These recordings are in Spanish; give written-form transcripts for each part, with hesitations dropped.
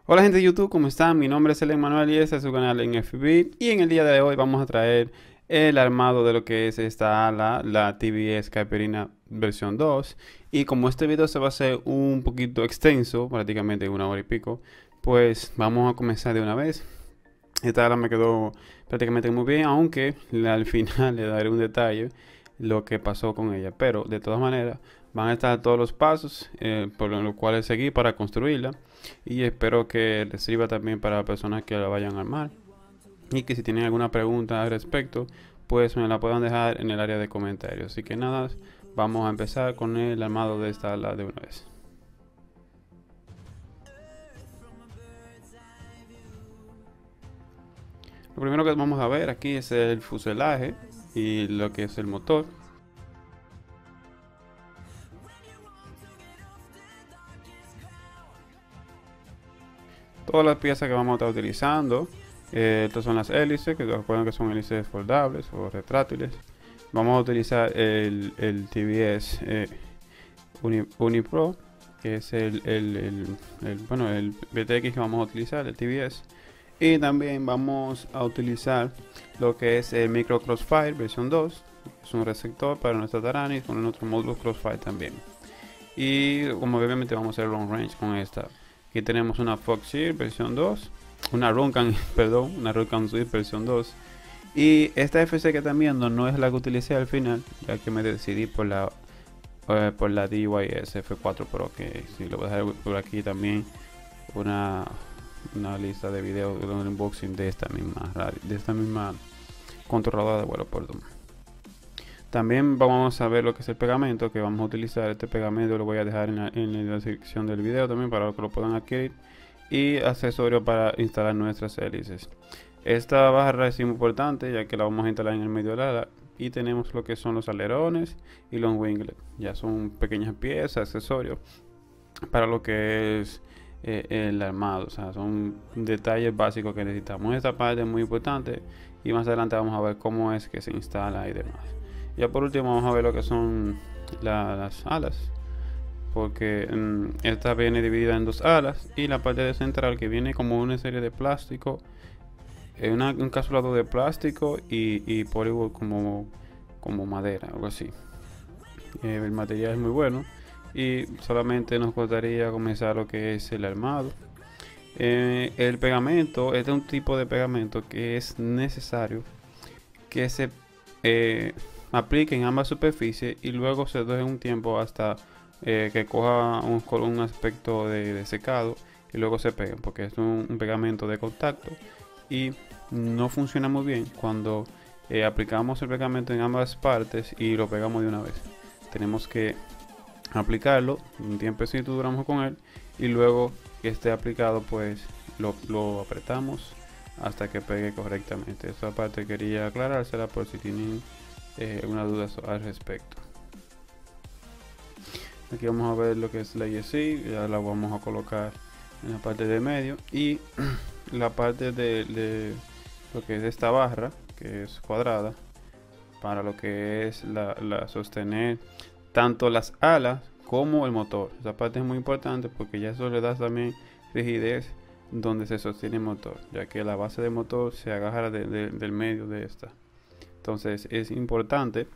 Hola gente de YouTube, ¿cómo están? Mi nombre es Elen Manuel y este es su canal en FB. Y en el día de hoy vamos a traer el armado de lo que es esta ala, la TBS Caperina versión 2. Y como este video se va a hacer un poquito extenso, prácticamente 1 hora y pico, pues vamos a comenzar de una vez. Esta ala me quedó prácticamente muy bien, aunque al final le daré un detalle lo que pasó con ella. Pero de todas maneras van a estar todos los pasos por los cuales seguí para construirla. Y espero que les sirva también para personas que la vayan a armar. Y que si tienen alguna pregunta al respecto, pues me la puedan dejar en el área de comentarios. Así que nada, vamos a empezar con el armado de esta ala de una vez. Lo primero que vamos a ver aquí es el fuselaje y lo que es el motor. Todas las piezas que vamos a estar utilizando. Estas son las hélices, que recuerden que son hélices foldables o retráctiles. Vamos a utilizar el TBS Unipro, que es el BTX que vamos a utilizar, el TBS. Y también vamos a utilizar lo que es el Micro Crossfire versión 2. Es un receptor para nuestra Taranis con otro módulo Crossfire también. Y como obviamente vamos a hacer long range con esta. Aquí tenemos una Fox Shield versión 2, una Runcan, perdón, una Runcan Swift versión 2. Y esta FC que están viendo no es la que utilicé al final, ya que me decidí por la DYS F4 Pro, que si lo voy a dejar por aquí también una lista de videos de un unboxing de esta misma controladora de vuelo, perdón. También vamos a ver lo que es el pegamento que vamos a utilizar. Este pegamento lo voy a dejar en la descripción del video también para que lo puedan adquirir. Y accesorios para instalar nuestras hélices. Esta barra es muy importante ya que la vamos a instalar en el medio del ala. Y tenemos lo que son los alerones y los winglets. Ya son pequeñas piezas, accesorios para lo que es el armado. O sea, son detalles básicos que necesitamos. Esta parte es muy importante y más adelante vamos a ver cómo es que se instala y demás. Ya por último vamos a ver lo que son las alas, porque esta viene dividida en dos alas y la parte de central que viene como una serie de plástico, un encapsulado de plástico y polígono como madera, algo así. El material es muy bueno y solamente nos gustaría comenzar lo que es el armado. El pegamento, este es un tipo de pegamento que es necesario que se aplique en ambas superficies y luego se deje un tiempo hasta que coja un aspecto de secado y luego se peguen, porque es un pegamento de contacto y no funciona muy bien cuando aplicamos el pegamento en ambas partes y lo pegamos de una vez. Tenemos que aplicarlo un tiempecito, duramos con él y luego que esté aplicado pues lo apretamos hasta que pegue correctamente. Esta parte quería aclarársela por si tienen alguna duda al respecto. Aquí vamos a ver lo que es la ISI, ya la vamos a colocar en la parte de medio y la parte de lo que es esta barra que es cuadrada para lo que es la sostener tanto las alas como el motor. Esa parte es muy importante porque ya eso le da también rigidez donde se sostiene el motor, ya que la base del motor se agarra del medio de esta. Entonces es importante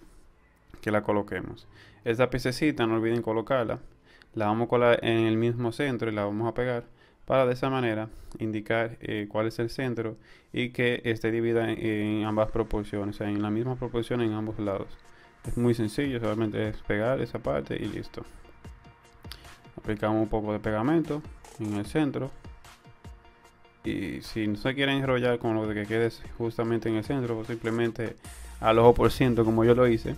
que la coloquemos. Esta piececita no olviden colocarla. La vamos a colar en el mismo centro y la vamos a pegar para de esa manera indicar cuál es el centro y que esté dividida en ambas proporciones, o sea, en la misma proporción en ambos lados. Es muy sencillo, solamente es pegar esa parte y listo. Aplicamos un poco de pegamento en el centro. Y si no se quieren enrollar con lo de que quede justamente en el centro, pues simplemente al ojo por ciento como yo lo hice,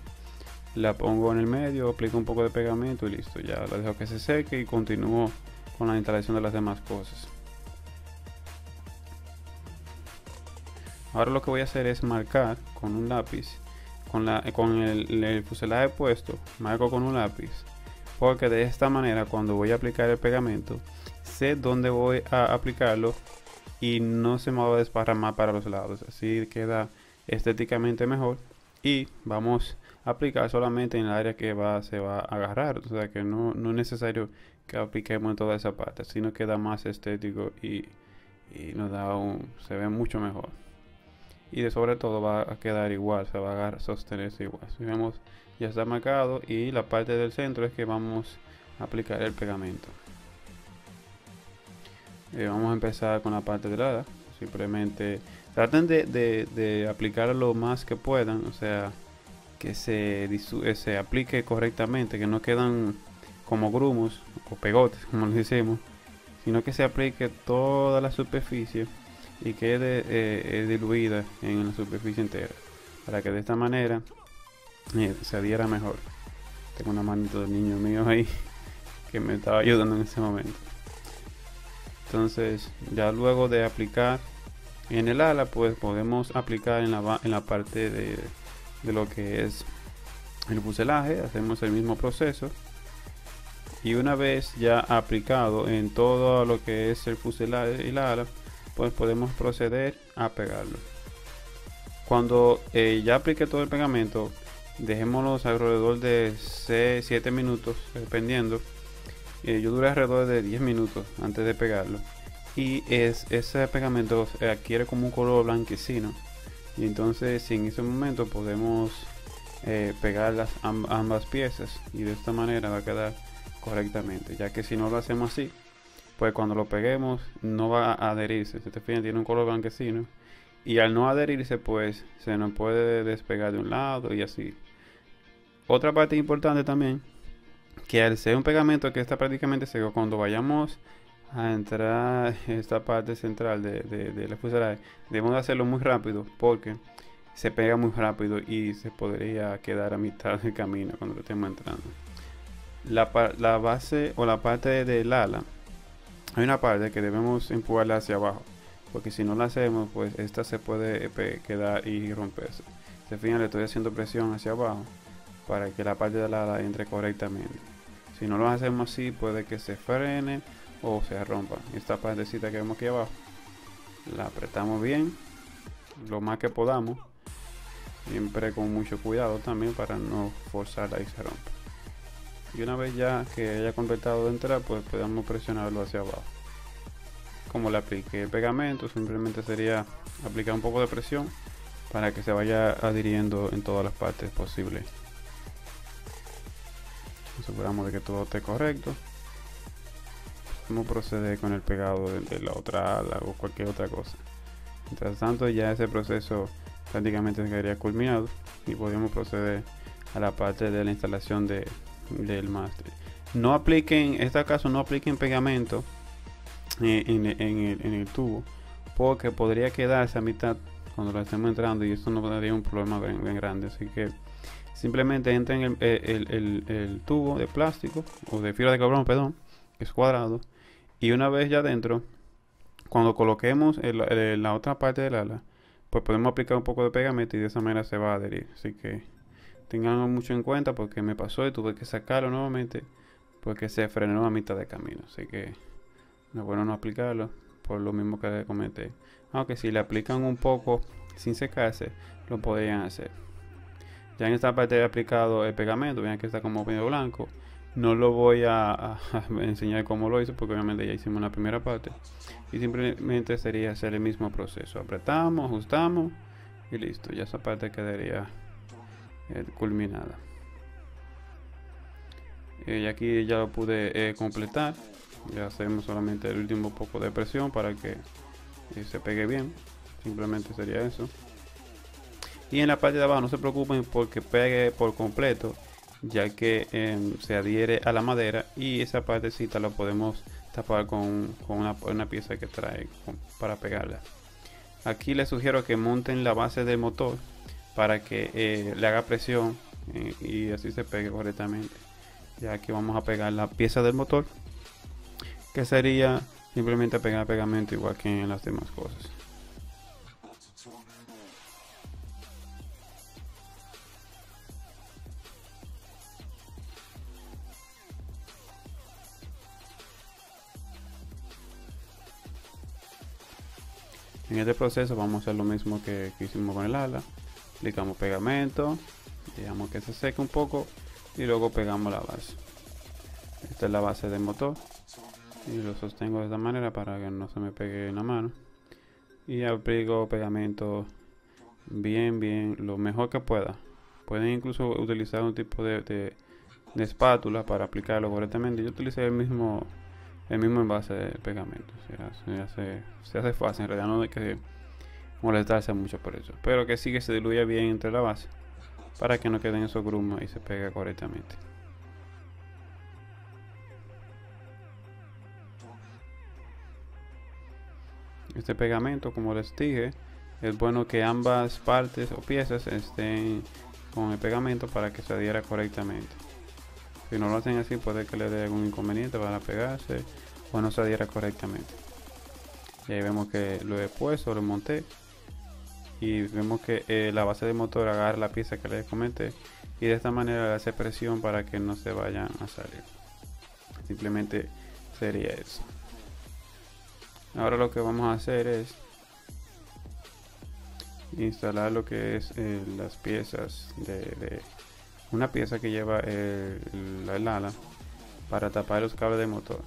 la pongo en el medio, aplico un poco de pegamento y listo. Ya la dejo que se seque y continúo con la instalación de las demás cosas. Ahora lo que voy a hacer es marcar con un lápiz, con el fuselaje puesto, marco con un lápiz, porque de esta manera cuando voy a aplicar el pegamento sé dónde voy a aplicarlo y no se me va a desparramar para los lados, así queda estéticamente mejor. Y vamos a aplicar solamente en el área que se va a agarrar, o sea que no es necesario que apliquemos en toda esa parte, así nos queda más estético y nos da se ve mucho mejor. Y de sobre todo va a quedar igual, se va a sostenerse igual. Si vemos, ya está marcado, y la parte del centro es que vamos a aplicar el pegamento. Vamos a empezar con la parte de ala. Simplemente traten de aplicar lo más que puedan, o sea, que se aplique correctamente, que no quedan como grumos o pegotes, como les decimos, sino que se aplique toda la superficie y quede diluida en la superficie entera, para que de esta manera se adhiera mejor. Tengo una manito del niño mío ahí que me estaba ayudando en ese momento. Entonces, ya luego de aplicar en el ala, pues podemos aplicar en la parte de lo que es el fuselaje. Hacemos el mismo proceso, y una vez ya aplicado en todo lo que es el fuselaje y la ala, pues podemos proceder a pegarlo. Cuando ya aplique todo el pegamento, dejémoslos alrededor de 7 minutos, dependiendo. Yo duré alrededor de 10 minutos antes de pegarlo, y ese pegamento adquiere como un color blanquecino, y entonces en ese momento podemos pegar ambas piezas, y de esta manera va a quedar correctamente, ya que si no lo hacemos así, pues cuando lo peguemos no va a adherirse. Si te fijas, tiene un color blanquecino, y al no adherirse pues se nos puede despegar de un lado y así. Otra parte importante también, que al ser un pegamento que está prácticamente seco, cuando vayamos a entrar en esta parte central de la fuselaje, debemos hacerlo muy rápido, porque se pega muy rápido y se podría quedar a mitad del camino cuando lo estemos entrando. La base o la parte del ala, hay una parte que debemos empujarla hacia abajo, porque si no la hacemos, pues esta se puede quedar y romperse. Se fijan, le estoy haciendo presión hacia abajo para que la parte del ala entre correctamente. Si no lo hacemos así, puede que se frene o se rompa. Esta partecita que vemos aquí abajo, la apretamos bien, lo más que podamos, siempre con mucho cuidado también para no forzarla y se rompa. Y una vez ya que haya completado de entrar, pues podemos presionarlo hacia abajo. Como le apliqué el pegamento, simplemente sería aplicar un poco de presión para que se vaya adhiriendo en todas las partes posibles. Aseguramos de que todo esté correcto. Vamos a proceder con el pegado de la otra ala o cualquier otra cosa. Mientras tanto, ya ese proceso prácticamente quedaría culminado, y podemos proceder a la parte de la instalación del máster. No apliquen, en este caso no apliquen pegamento en el tubo, porque podría quedarse a mitad cuando lo estemos entrando, y esto nos daría un problema bien grande. Así que simplemente entren el tubo de plástico o de fibra de carbono, perdón, que es cuadrado, y una vez ya dentro, cuando coloquemos la otra parte del ala, pues podemos aplicar un poco de pegamento y de esa manera se va a adherir. Así que tenganlo mucho en cuenta, porque me pasó y tuve que sacarlo nuevamente porque se frenó a mitad de camino. Así que es bueno no aplicarlo, por lo mismo que comenté. Aunque si le aplican un poco sin secarse, lo podrían hacer. Ya en esta parte he aplicado el pegamento, vean que está como medio blanco. No lo voy a enseñar cómo lo hice, porque obviamente ya hicimos la primera parte, y simplemente sería hacer el mismo proceso. Apretamos, ajustamos y listo. Ya esa parte quedaría culminada. Y aquí ya lo pude completar. Ya hacemos solamente el último poco de presión para que se pegue bien. Simplemente sería eso. Y en la parte de abajo no se preocupen porque pegue por completo, ya que se adhiere a la madera, y esa partecita la podemos tapar con una pieza que trae para pegarla. Aquí les sugiero que monten la base del motor para que le haga presión y así se pegue correctamente. Ya aquí vamos a pegar la pieza del motor, que sería simplemente pegar pegamento igual que en las demás cosas. En este proceso vamos a hacer lo mismo que hicimos con el ala. Aplicamos pegamento, dejamos que se seque un poco y luego pegamos la base. Esta es la base del motor y lo sostengo de esta manera para que no se me pegue en la mano, y aplico pegamento bien lo mejor que pueda. Pueden incluso utilizar un tipo de espátula para aplicarlo correctamente. Yo utilicé el mismo envase de pegamento. Se hace fácil, en realidad no hay que molestarse mucho por eso, pero que sí que se diluya bien entre la base para que no queden esos grumos y se pegue correctamente. Este pegamento, como les dije, es bueno que ambas partes o piezas estén con el pegamento para que se adhiera correctamente. Si no lo hacen así, puede que le dé algún inconveniente para pegarse o no se adhiera correctamente. Y ahí vemos que lo he puesto, lo monté, y vemos que la base del motor agarra la pieza que les comenté, y de esta manera le hace presión para que no se vayan a salir. Simplemente sería eso. Ahora lo que vamos a hacer es instalar lo que es las piezas de una pieza que lleva el ala para tapar los cables del motor,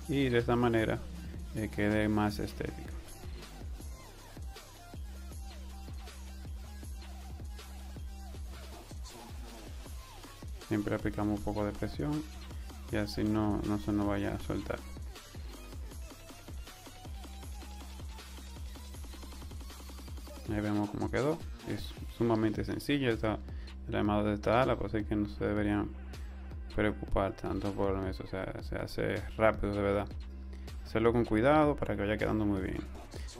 y de esta manera quede más estético. Siempre aplicamos un poco de presión y así no se nos vaya a soltar. Ahí vemos cómo quedó. Es sumamente sencillo el armado de esta ala, por así que no se deberían preocupar tanto por eso. O sea, se hace rápido, de verdad. Hacerlo con cuidado para que vaya quedando muy bien.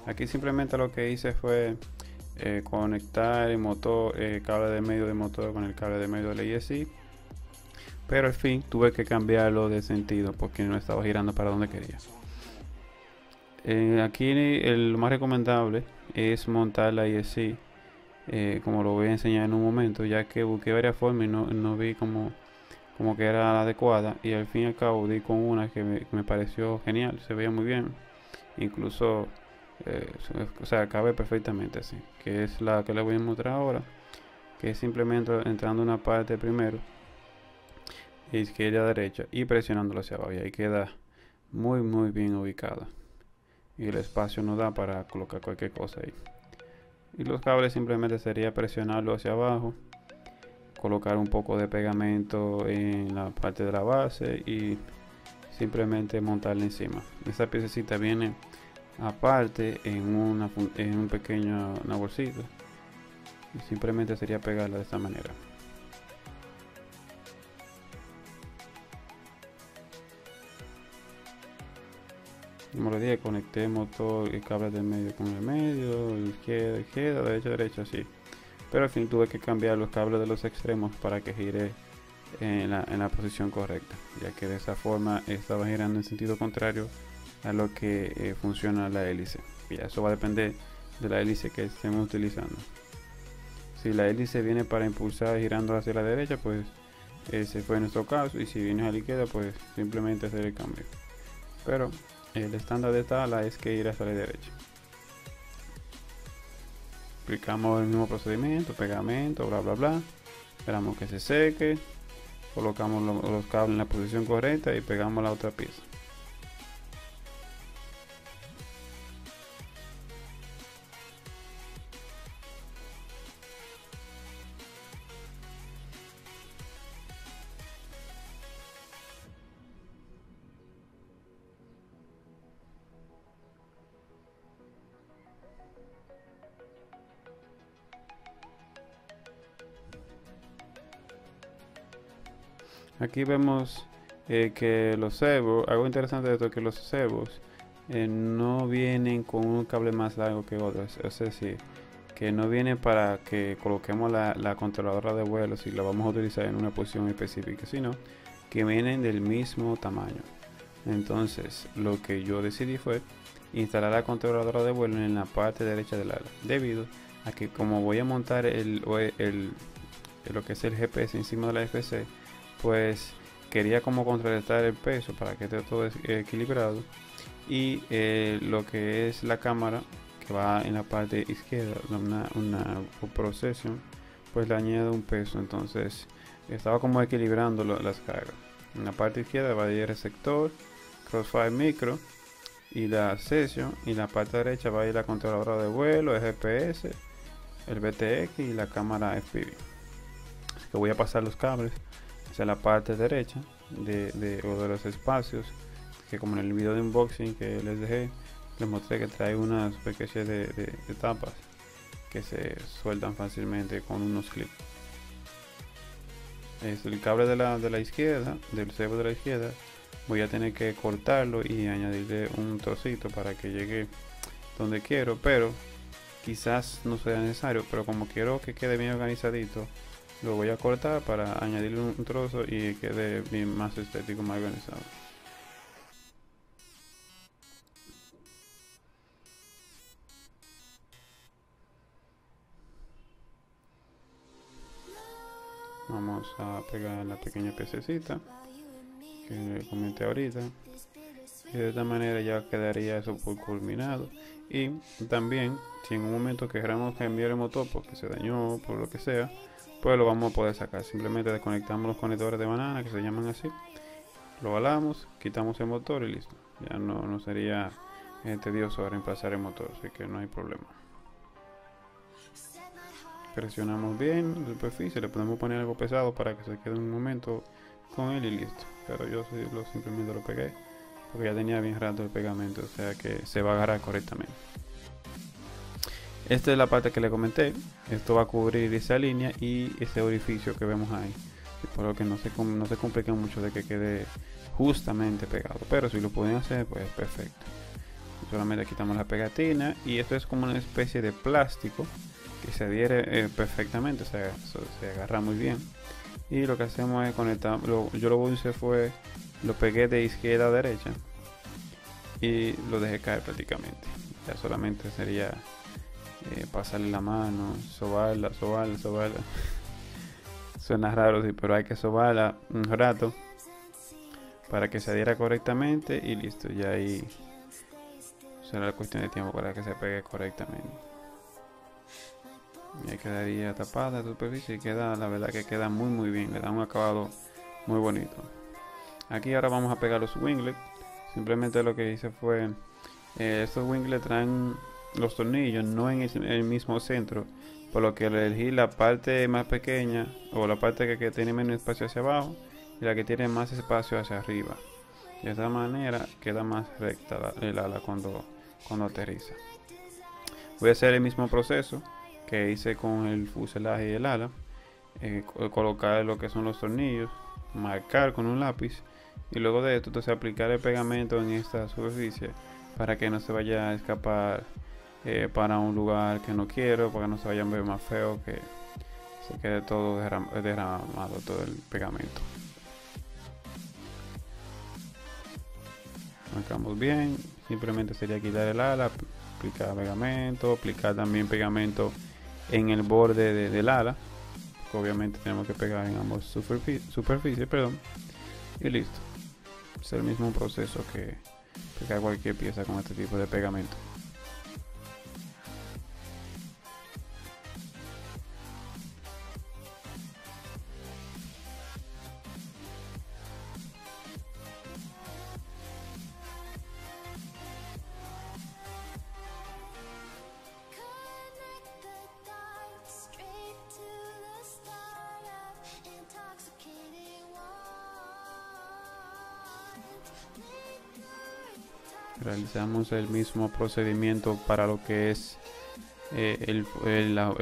Aquí simplemente lo que hice fue conectar el motor, cable de medio del motor con el cable de medio del ESC, pero al fin tuve que cambiarlo de sentido porque no estaba girando para donde quería. Aquí lo más recomendable es montar la ESC, como lo voy a enseñar en un momento, ya que busqué varias formas y no vi como que era la adecuada, y al fin y al cabo di con una que me pareció genial, se veía muy bien, incluso o sea, cabe perfectamente así, que es la que les voy a mostrar ahora, que es simplemente entrando una parte primero, izquierda a derecha, y presionándolo hacia abajo, y ahí queda muy bien ubicada, y el espacio no da para colocar cualquier cosa ahí. Y los cables simplemente sería presionarlo hacia abajo, colocar un poco de pegamento en la parte de la base y simplemente montarla encima. Esta piececita viene aparte en un pequeño una bolsita, y simplemente sería pegarla de esta manera. Como les dije, conecté motor y cable del medio con el medio, izquierda, derecha, así. Pero al fin tuve que cambiar los cables de los extremos para que gire en la posición correcta, ya que de esa forma estaba girando en sentido contrario a lo que funciona la hélice. Y eso va a depender de la hélice que estemos utilizando. Si la hélice viene para impulsar girando hacia la derecha, pues ese fue nuestro caso, y si viene a la izquierda, pues simplemente hacer el cambio. Pero el estándar de esta ala es que ir hacia la derecha. Aplicamos el mismo procedimiento, pegamento, bla. Esperamos que se seque, colocamos los cables en la posición correcta y pegamos la otra pieza. Aquí vemos que los servos, algo interesante de esto es que los servos no vienen con un cable más largo que otros, es decir, que no vienen para que coloquemos la controladora de vuelo si la vamos a utilizar en una posición específica, sino que vienen del mismo tamaño. Entonces lo que yo decidí fue instalar la controladora de vuelo en la parte derecha del ala, debido a que como voy a montar lo que es el GPS encima de la FC, pues quería como contrarrestar el peso para que esté todo equilibrado, y lo que es la cámara que va en la parte izquierda, una procesión, pues le añado un peso, entonces estaba como equilibrando las cargas. En la parte izquierda va a ir el sector, Crossfire Micro y la Session, y en la parte derecha va a ir la controladora de vuelo, el GPS, el VTX y la cámara FPV. Así que voy a pasar los cables hacia la parte derecha de los espacios, que como en el video de unboxing que les dejé, les mostré que trae unas pequeñas de tapas que se sueltan fácilmente con unos clips. Es el cable de la izquierda, del cebo de la izquierda, voy a tener que cortarlo y añadirle un trocito para que llegue donde quiero, pero quizás no sea necesario, pero como quiero que quede bien organizadito, lo voy a cortar para añadirle un trozo y quede bien más estético, más organizado. Vamos a pegar la pequeña piececita que le comenté ahorita, y de esta manera ya quedaría eso por culminado. Y también, si en un momento queramos cambiar el motor porque se dañó por lo que sea, pues lo vamos a poder sacar. Simplemente desconectamos los conectores de banana, que se llaman así, lo jalamos, quitamos el motor y listo. Ya no sería tedioso reemplazar el motor, así que no hay problema. Presionamos bien la superficie, le podemos poner algo pesado para que se quede un momento con él y listo. Pero yo simplemente lo pegué porque ya tenía bien rato el pegamento, o sea que se va a agarrar correctamente. Esta es la parte que le comenté. Esto va a cubrir esa línea y ese orificio que vemos ahí, por lo que no se complica mucho de que quede justamente pegado, pero si lo pueden hacer, pues perfecto. Solamente quitamos la pegatina y esto es como una especie de plástico que se adhiere perfectamente, o sea, se agarra muy bien. Y lo que hacemos es conectar, yo lo que hice fue, lo pegué de izquierda a derecha y lo dejé caer prácticamente. Ya solamente sería pasarle la mano, sobarla. Suena raro, sí, pero hay que sobarla un rato para que se adhiera correctamente y listo. Ya ahí será cuestión de tiempo para que se pegue correctamente. Y ahí quedaría tapada la superficie y queda, la verdad que queda muy bien, le da un acabado muy bonito. Aquí ahora vamos a pegar los winglets. Simplemente lo que hice fue, estos winglets traen los tornillos no en el mismo centro, por lo que elegí la parte más pequeña o la parte que tiene menos espacio hacia abajo y la que tiene más espacio hacia arriba. De esta manera queda más recta el ala cuando aterriza. Voy a hacer el mismo proceso que hice con el fuselaje y el ala, colocar lo que son los tornillos, marcar con un lápiz y luego de esto entonces aplicar el pegamento en esta superficie para que no se vaya a escapar para un lugar que no quiero, para que no se vaya a ver más feo, que se quede todo derramado todo el pegamento. Marcamos bien, simplemente sería quitar el ala, aplicar pegamento, aplicar también pegamento en el borde del ala, que obviamente tenemos que pegar en ambos superficies, y listo. Es el mismo proceso que pegar cualquier pieza con este tipo de pegamento. Realizamos el mismo procedimiento para lo que es el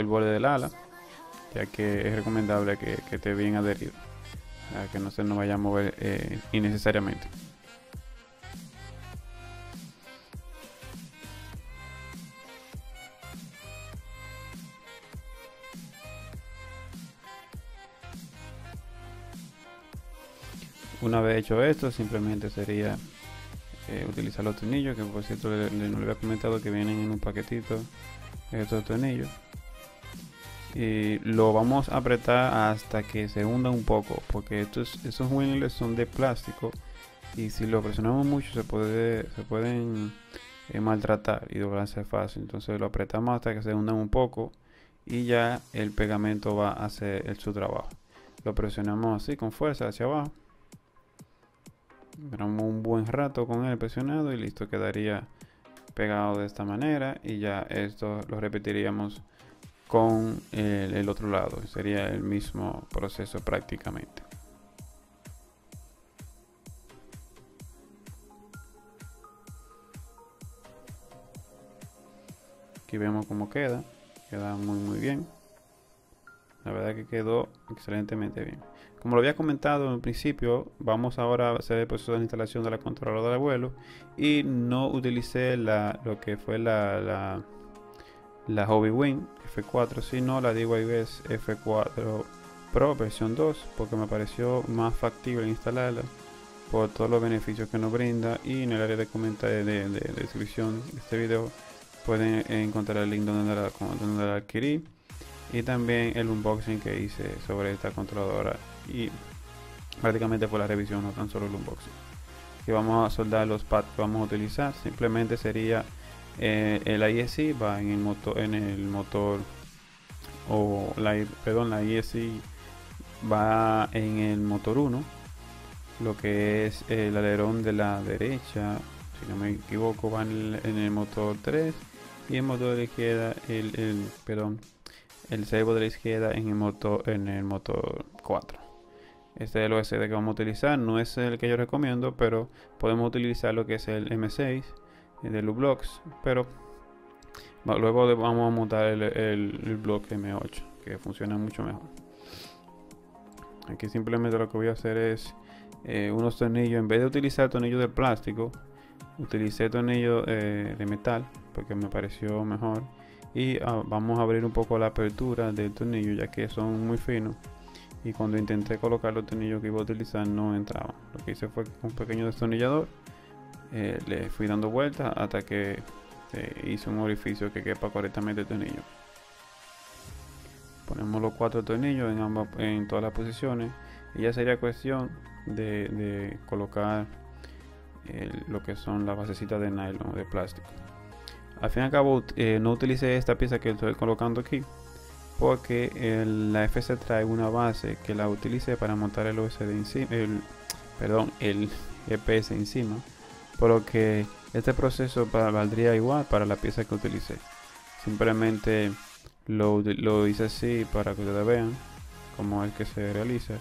borde del ala, ya que es recomendable que esté bien adherido, para que no se nos vaya a mover innecesariamente. Una vez hecho esto, simplemente sería utilizar los tornillos, que por cierto no le había comentado que vienen en un paquetito estos tornillos, y lo vamos a apretar hasta que se hunda un poco, porque esos winglets son de plástico y si lo presionamos mucho se pueden maltratar y doblarse fácil. Entonces lo apretamos hasta que se hundan un poco y ya el pegamento va a hacer su trabajo. Lo presionamos así con fuerza hacia abajo Esperamos un buen rato con él presionado y listo, quedaría pegado de esta manera. Y ya esto lo repetiríamos con el otro lado, sería el mismo proceso prácticamente. Aquí vemos cómo queda muy bien. La verdad que quedó excelentemente bien. Como lo había comentado en principio, vamos ahora a hacer el proceso de instalación de la controladora de vuelo y no utilicé lo que fue la Hobbywing F4, sino la DYBS F4 Pro versión 2, porque me pareció más factible instalarla por todos los beneficios que nos brinda. Y en el área de comentarios de descripción de este video pueden encontrar el link donde la adquirí y también el unboxing que hice sobre esta controladora, y prácticamente fue la revisión, no tan solo el unboxing. Y vamos a soldar los pads que vamos a utilizar. Simplemente sería el ISI va en el motor o la ISI va en el motor 1, lo que es el alerón de la derecha, si no me equivoco, va en el motor 3, y el motor de la izquierda, el servo de la izquierda en el motor 4. Este es el OSD que vamos a utilizar. No es el que yo recomiendo, pero podemos utilizar lo que es el M6 de U-Blox, pero luego vamos a montar el bloque M8, que funciona mucho mejor. Aquí simplemente lo que voy a hacer es unos tornillos. En vez de utilizar tornillos de plástico, utilicé tornillos de metal porque me pareció mejor. Y vamos a abrir un poco la apertura del tornillo, ya que son muy finos, y cuando intenté colocar los tornillos que iba a utilizar no entraban. Lo que hice fue con un pequeño destornillador le fui dando vueltas hasta que hice un orificio que quepa correctamente el tornillo. Ponemos los 4 tornillos en todas las posiciones, y ya sería cuestión de colocar lo que son las basecitas de nylon, de plástico. Al fin y al cabo no utilicé esta pieza que estoy colocando aquí, porque la FC trae una base que la utilicé para montar el OSD encima, el GPS encima, por lo que este proceso valdría igual para la pieza que utilicé. Simplemente lo hice así para que ustedes vean cómo es que se realiza,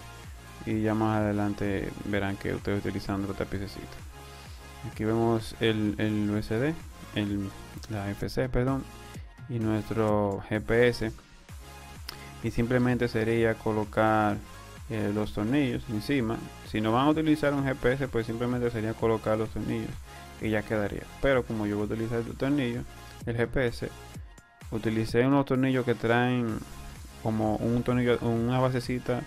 y ya más adelante verán que estoy utilizando otra piececita. Aquí vemos el USD, la FC, y nuestro GPS, y simplemente sería colocar los tornillos encima. Si no van a utilizar un GPS, pues simplemente sería colocar los tornillos y ya quedaría. Pero como yo voy a utilizar el tornillo, el GPS, utilicé unos tornillos que traen como un tornillo, una basecita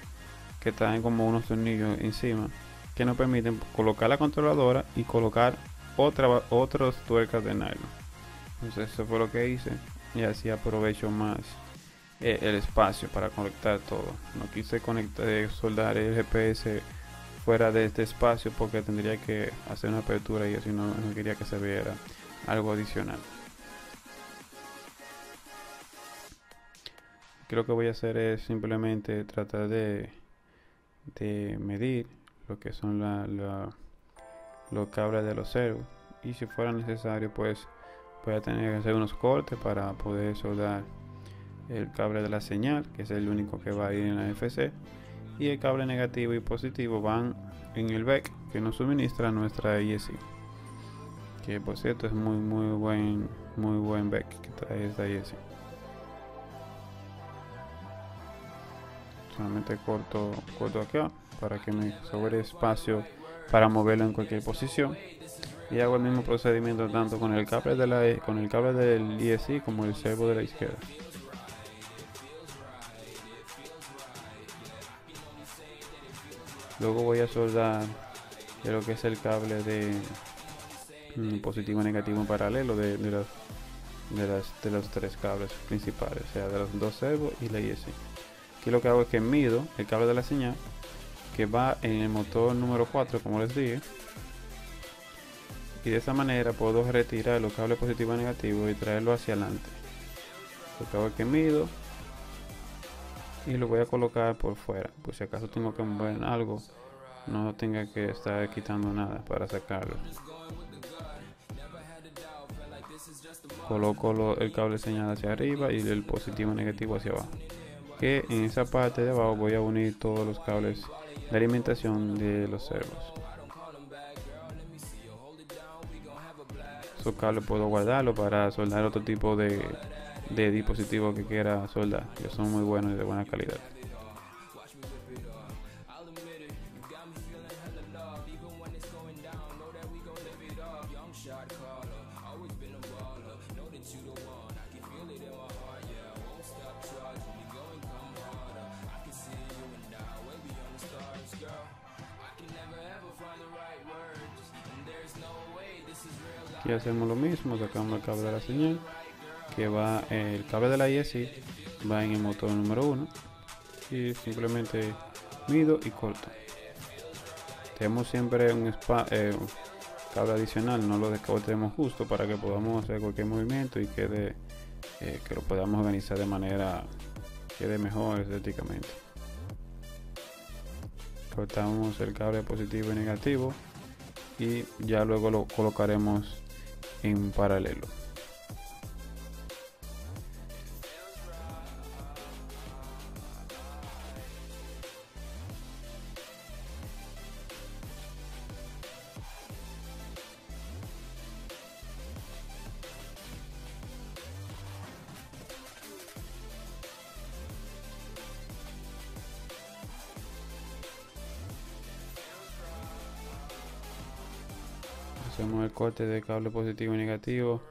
que traen como unos tornillos encima, que nos permiten colocar la controladora y colocar otros tuercas de nylon. Entonces eso fue lo que hice, y así aprovecho más el espacio para conectar todo. No quise soldar el GPS fuera de este espacio, porque tendría que hacer una apertura y así no quería que se viera algo adicional. Aquí lo que voy a hacer es simplemente tratar de medir lo que son los cables de los servos, y si fuera necesario pues voy a tener que hacer unos cortes para poder soldar el cable de la señal, que es el único que va a ir en la FC, y el cable negativo y positivo van en el BEC que nos suministra nuestra ISI, que por cierto es muy buen BEC que trae esta ISI. Solamente corto acá para que me sobre espacio para moverlo en cualquier posición, y hago el mismo procedimiento tanto con el cable del ISI como el servo de la izquierda. Luego voy a soldar lo que es el cable de positivo y negativo en paralelo de los 3 cables principales, o sea, de los 2 servos y la ISI. Aquí lo que hago es que mido el cable de la señal que va en el motor número 4, como les dije, y de esa manera puedo retirar los cables positivo y negativo y traerlo hacia adelante. Lo que hago es que mido y lo voy a colocar por fuera, por si acaso tengo que mover algo no tenga que estar quitando nada para sacarlo. Coloco el cable señal hacia arriba y el positivo y negativo hacia abajo, que en esa parte de abajo voy a unir todos los cables de alimentación de los servos. Esos cables puedo guardarlo para soldar otro tipo de dispositivo que quiera soldar, que son muy buenos y de buena calidad. Aquí hacemos lo mismo, sacamos el cable de la señal, que va, el cable de la ISI va en el motor número 1 y simplemente mido y corto. Tenemos siempre un cable adicional, no lo descortemos justo para que podamos hacer cualquier movimiento y quede que lo podamos organizar de manera que quede mejor estéticamente. Cortamos el cable positivo y negativo y ya luego lo colocaremos en paralelo. Hacemos el corte de cable positivo y negativo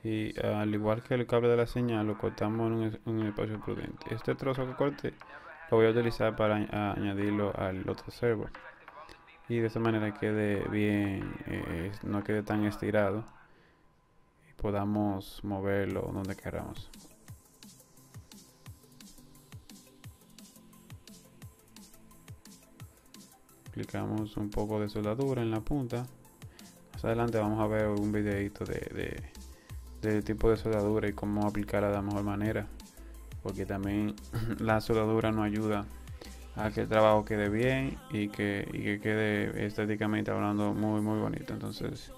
y al igual que el cable de la señal lo cortamos en un espacio prudente. Este trozo que corté lo voy a utilizar para añadirlo al otro servo y de esta manera quede bien, no quede tan estirado y podamos moverlo donde queramos. Aplicamos un poco de soldadura en la punta. Más adelante vamos a ver un videito de tipo de soldadura y cómo aplicarla de la mejor manera, porque también la soldadura nos ayuda a que el trabajo quede bien y que quede estéticamente hablando muy bonito. Entonces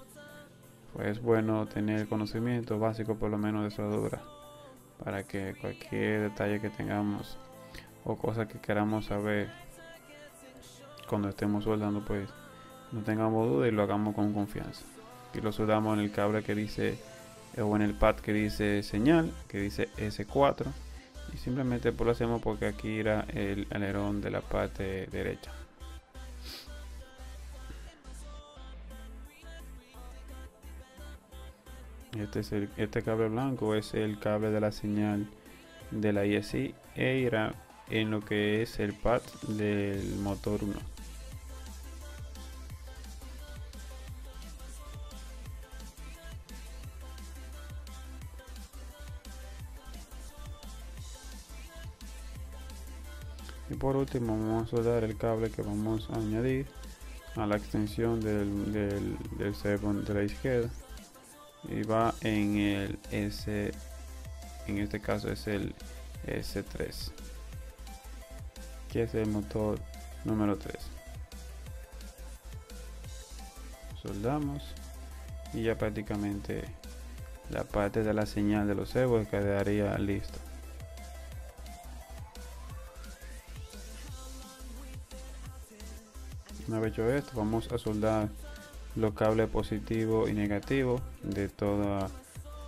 pues es bueno tener conocimiento básico por lo menos de soldadura para que cualquier detalle que tengamos o cosa que queramos saber cuando estemos soldando pues no tengamos duda y lo hagamos con confianza. Y lo soldamos en el cable que dice o en el pad que dice señal, que dice S4, y simplemente pues lo hacemos porque aquí irá el alerón de la parte derecha. Este cable blanco es el cable de la señal de la ISI e irá en lo que es el pad del motor 1. Y por último vamos a soldar el cable que vamos a añadir a la extensión del servo de la izquierda y va en el S, en este caso es el S3, que es el motor número 3. Soldamos y ya prácticamente la parte de la señal de los servos quedaría listo. Una vez hecho esto, vamos a soldar los cables positivo y negativo de todo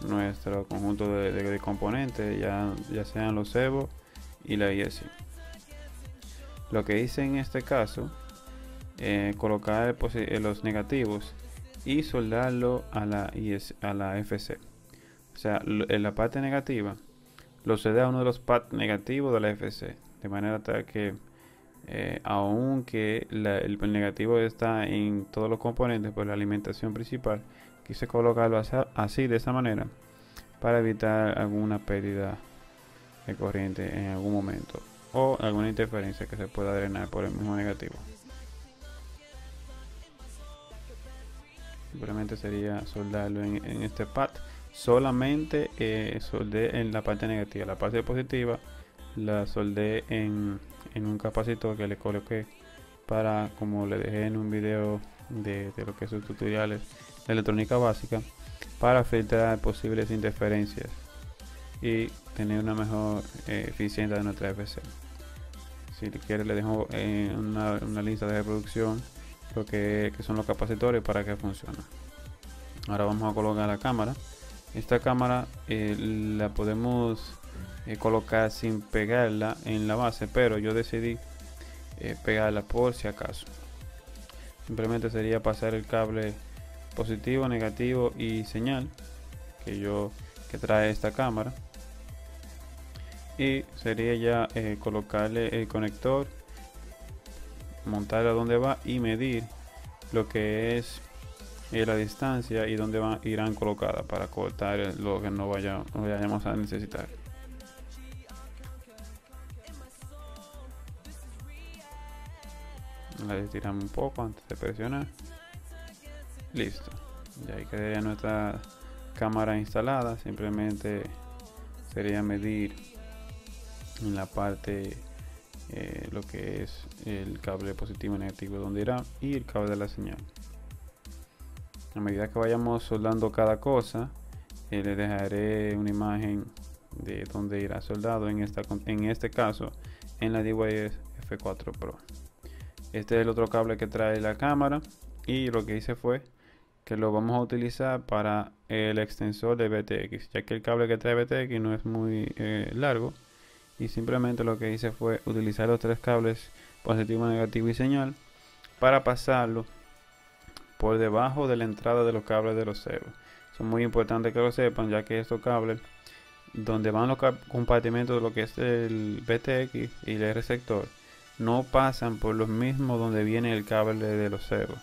nuestro conjunto de componentes, ya sean los servos y la ISI. Lo que hice en este caso, colocar los negativos y soldarlo a la FC. O sea, en la parte negativa lo soldé a uno de los pads negativos de la FC, de manera tal que aunque el negativo está en todos los componentes por la alimentación principal, quise colocarlo así de esa manera para evitar alguna pérdida de corriente en algún momento o alguna interferencia que se pueda drenar por el mismo negativo. Simplemente sería soldarlo en este pad. Solamente soldé en la parte negativa, la parte positiva la soldé en un capacitor que le coloqué para, como le dejé en un video de lo que son tutoriales de electrónica básica, para filtrar posibles interferencias y tener una mejor eficiencia de nuestra FC. Si quiere le dejo una lista de reproducción lo que son los capacitores para que funcione. Ahora vamos a colocar la cámara. Esta cámara la podemos colocar sin pegarla en la base, pero yo decidí pegarla por si acaso. Simplemente sería pasar el cable positivo, negativo y señal que trae esta cámara, y sería ya colocarle el conector, montarla donde va y medir lo que es la distancia y donde irán colocadas para cortar lo que no vayamos a necesitar. La estiramos un poco antes de presionar. Listo, ya ahí quedaría nuestra cámara instalada. Simplemente sería medir en la parte lo que es el cable positivo y negativo donde irá, y el cable de la señal. A medida que vayamos soldando cada cosa, le dejaré una imagen de donde irá soldado, en este caso en la DYS F4 Pro. Este es el otro cable que trae la cámara, y lo que hice fue que lo vamos a utilizar para el extensor de BTX, ya que el cable que trae BTX no es muy largo, y simplemente lo que hice fue utilizar los tres cables positivo, negativo y señal para pasarlo por debajo de la entrada de los cables de los ceros. Es muy importante que lo sepan, ya que estos cables, donde van los compartimentos de lo que es el BTX y el receptor, no pasan por los mismos donde viene el cable de los ceros.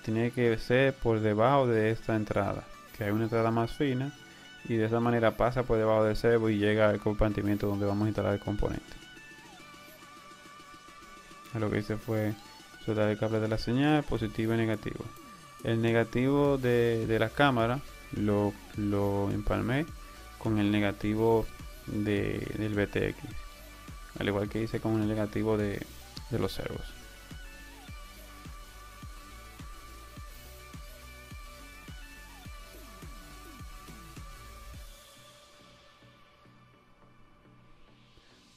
Tiene que ser por debajo de esta entrada, que hay una entrada más fina, y de esa manera pasa por debajo del cebo y llega al compartimiento donde vamos a instalar el componente. Lo que hice fue soldar el cable de la señal, positivo y negativo. El negativo de la cámara lo empalmé con el negativo del BTX, al igual que hice con el negativo de los servos.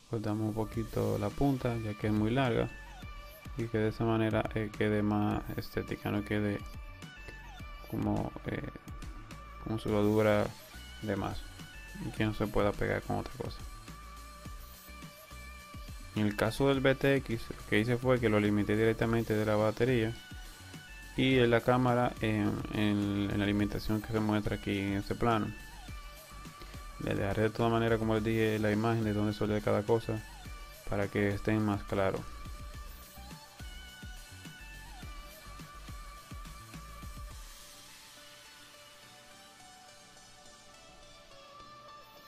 Cortamos un poquito la punta, ya que es muy larga, y que de esa manera quede más estética, no quede como soldadura de más y que no se pueda pegar con otra cosa. En el caso del BTX, lo que hice fue que lo limité directamente de la batería y de la cámara en la alimentación que se muestra aquí en este plano. Le dejaré de todas maneras, como les dije, la imagen de donde soldé cada cosa para que estén más claro.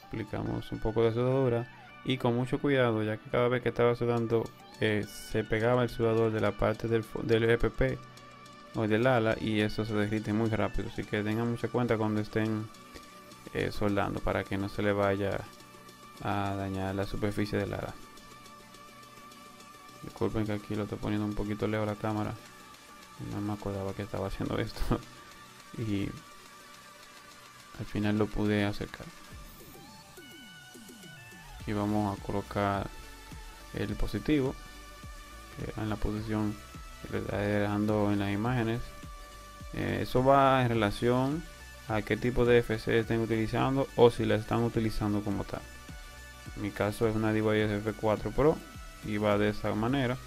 Aplicamos un poco de soldadura y con mucho cuidado, ya que cada vez que estaba soldando se pegaba el soldador de la parte del EPP o del ala, y eso se derrite muy rápido, así que tengan mucha cuenta cuando estén soldando para que no se le vaya a dañar la superficie del ala. Disculpen que aquí lo estoy poniendo un poquito lejos la cámara, no me acordaba que estaba haciendo esto y al final lo pude acercar. Y vamos a colocar el positivo en la posición que le está dejando en las imágenes. Eso va en relación a qué tipo de FC estén utilizando o si la están utilizando como tal. En mi caso es una DYS F4 Pro y va de esa manera.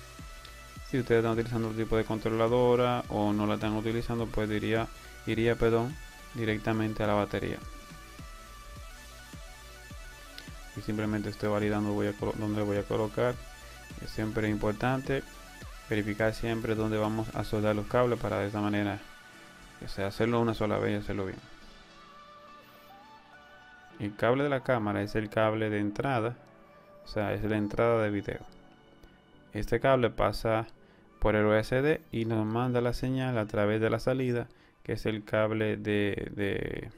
Si ustedes están utilizando otro tipo de controladora o no la están utilizando, pues iría directamente a la batería. Y simplemente estoy validando dónde voy a colocar. Es siempre importante verificar siempre dónde vamos a soldar los cables para de esa manera, o sea, hacerlo una sola vez y hacerlo bien. El cable de la cámara es el cable de entrada, o sea, es la entrada de video. Este cable pasa por el USB y nos manda la señal a través de la salida, que es el cable el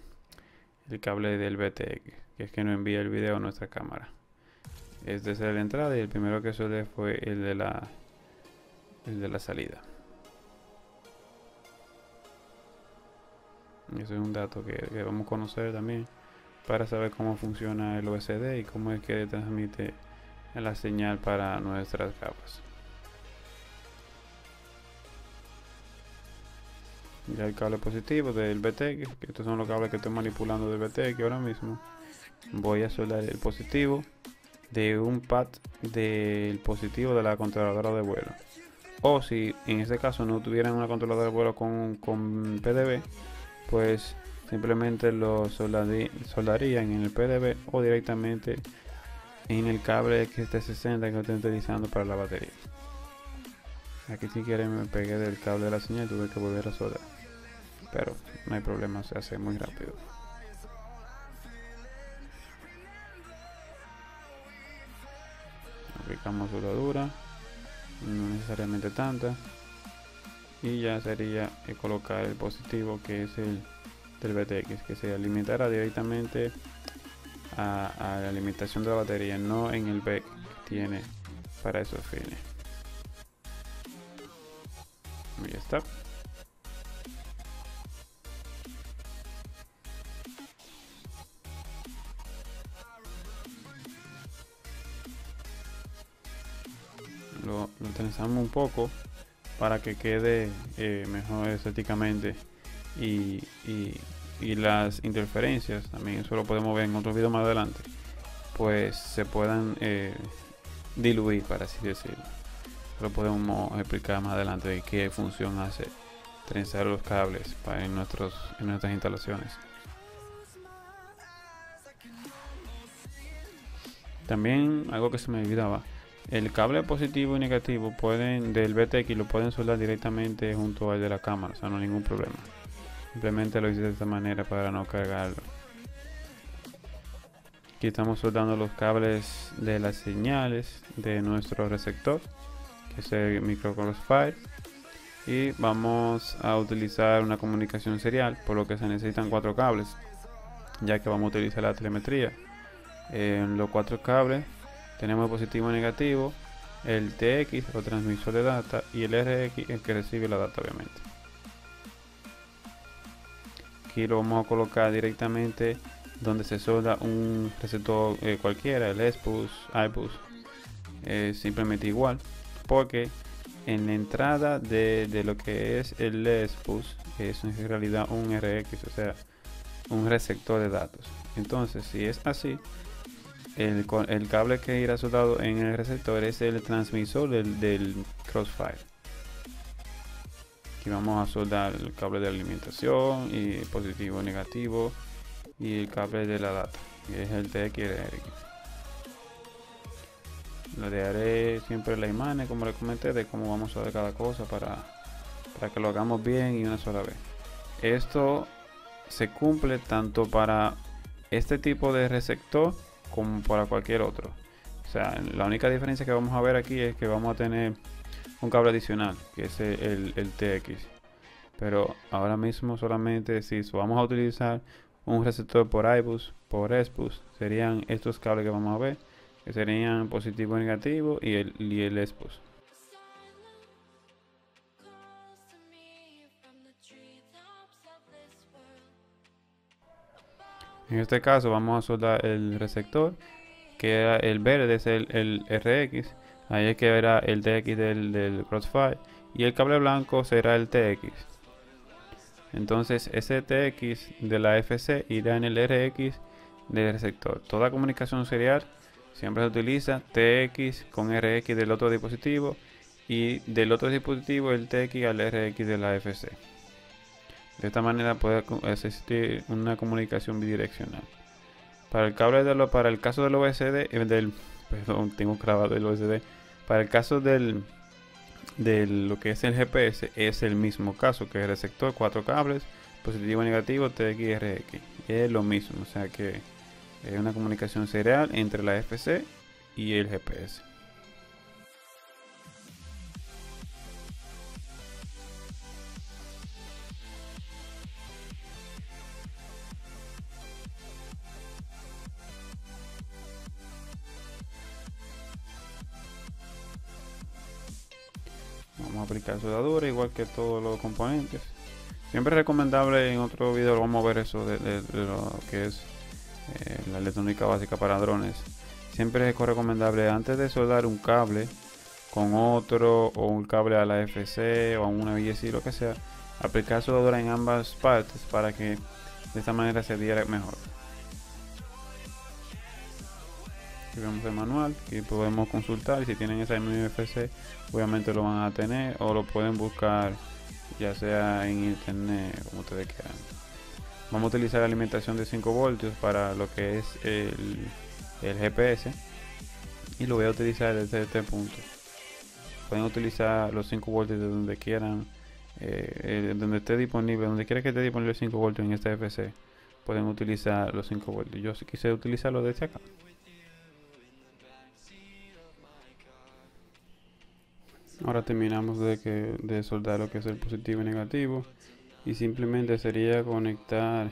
cable del BTX, que es que nos envía el video a nuestra cámara. Este es la entrada, y el primero que soldé fue el de el de la salida. Ese es un dato que vamos a conocer también para saber cómo funciona el OSD y cómo es que transmite la señal para nuestras capas. Ya el cable positivo del BTX, que estos son los cables que estoy manipulando del BTX ahora mismo. Voy a soldar el positivo de un pad del positivo de la controladora de vuelo. O si en este caso no tuvieran una controladora de vuelo con PDB, pues simplemente lo soldarían en el PDB o directamente en el cable XT60 que estoy utilizando para la batería. Aquí si quieren me pegué del cable de la señal, tuve que volver a soldar, pero no hay problema, se hace muy rápido. Aplicamos soldadura, no necesariamente tanta, y ya sería colocar el positivo, que es el del BTX, que se alimentará directamente a la alimentación de la batería, no en el BEC que tiene para esos fines. Y ya está. Lo trenzamos un poco para que quede mejor estéticamente y las interferencias también, eso lo podemos ver en otro video más adelante, pues se puedan diluir, para así decirlo. Lo podemos explicar más adelante de qué función hace trenzar los cables en nuestras instalaciones. También algo que se me olvidaba, el cable positivo y negativo del BTX lo pueden soldar directamente junto al de la cámara, o sea, no hay ningún problema. Simplemente lo hice de esta manera para no cargarlo. Aquí estamos soldando los cables de las señales de nuestro receptor, que es el micro crossfire, y vamos a utilizar una comunicación serial, por lo que se necesitan 4 cables, ya que vamos a utilizar la telemetría. En los 4 cables tenemos el positivo y negativo, el TX o transmisor de data y el RX, el que recibe la data, obviamente. Aquí lo vamos a colocar directamente donde se solda un receptor cualquiera, el SPUS, iBus, simplemente igual, porque en la entrada de lo que es el SPUS es en realidad un RX, o sea, un receptor de datos. Entonces, si es así, el cable que irá soldado en el receptor es el transmisor del Crossfire. Aquí vamos a soldar el cable de alimentación y positivo y negativo y el cable de la data, que es el TX y el RX. Le dejaré siempre la imagen, como les comenté, de cómo vamos a ver cada cosa para que lo hagamos bien y una sola vez. Esto se cumple tanto para este tipo de receptor como para cualquier otro. O sea, la única diferencia que vamos a ver aquí es que vamos a tener un cable adicional, que es el TX. Pero ahora mismo solamente si vamos a utilizar un receptor por iBus, por SPUS, serían estos cables que vamos a ver, que serían positivo y negativo y el SPUS. En este caso vamos a soldar el receptor, que era el verde, es el RX, ahí es que era el TX del Crossfire, y el cable blanco será el TX. Entonces ese TX de la FC irá en el RX del receptor. Toda comunicación serial siempre se utiliza TX con RX del otro dispositivo y del otro dispositivo el TX al RX de la FC. De esta manera puede existir una comunicación bidireccional. Para el caso del OSD, perdón, tengo grabado el OSD. Para el caso de lo que es el GPS, es el mismo caso, que el receptor, 4 cables, positivo y negativo, TX y RX. Es lo mismo, o sea que es una comunicación serial entre la FC y el GPS. Vamos a aplicar soldadura igual que todos los componentes. Siempre es recomendable, en otro video vamos a ver eso de lo que es la electrónica básica para drones. Siempre es recomendable, antes de soldar un cable con otro, o un cable a la FC o a una BSI, lo que sea, aplicar soldadura en ambas partes para que de esta manera se adhiera mejor. Aquí vemos el manual que podemos consultar, y si tienen esa MFC obviamente lo van a tener, o lo pueden buscar ya sea en internet, como ustedes quieran. Vamos a utilizar alimentación de 5 voltios para lo que es el GPS, y lo voy a utilizar desde este punto. Pueden utilizar los 5 voltios de donde quieran, donde esté disponible, donde quiera que esté disponible 5 voltios en este FC, pueden utilizar los 5 voltios. Yo quise utilizarlo desde acá. Ahora terminamos de soldar lo que es el positivo y negativo, y simplemente sería conectar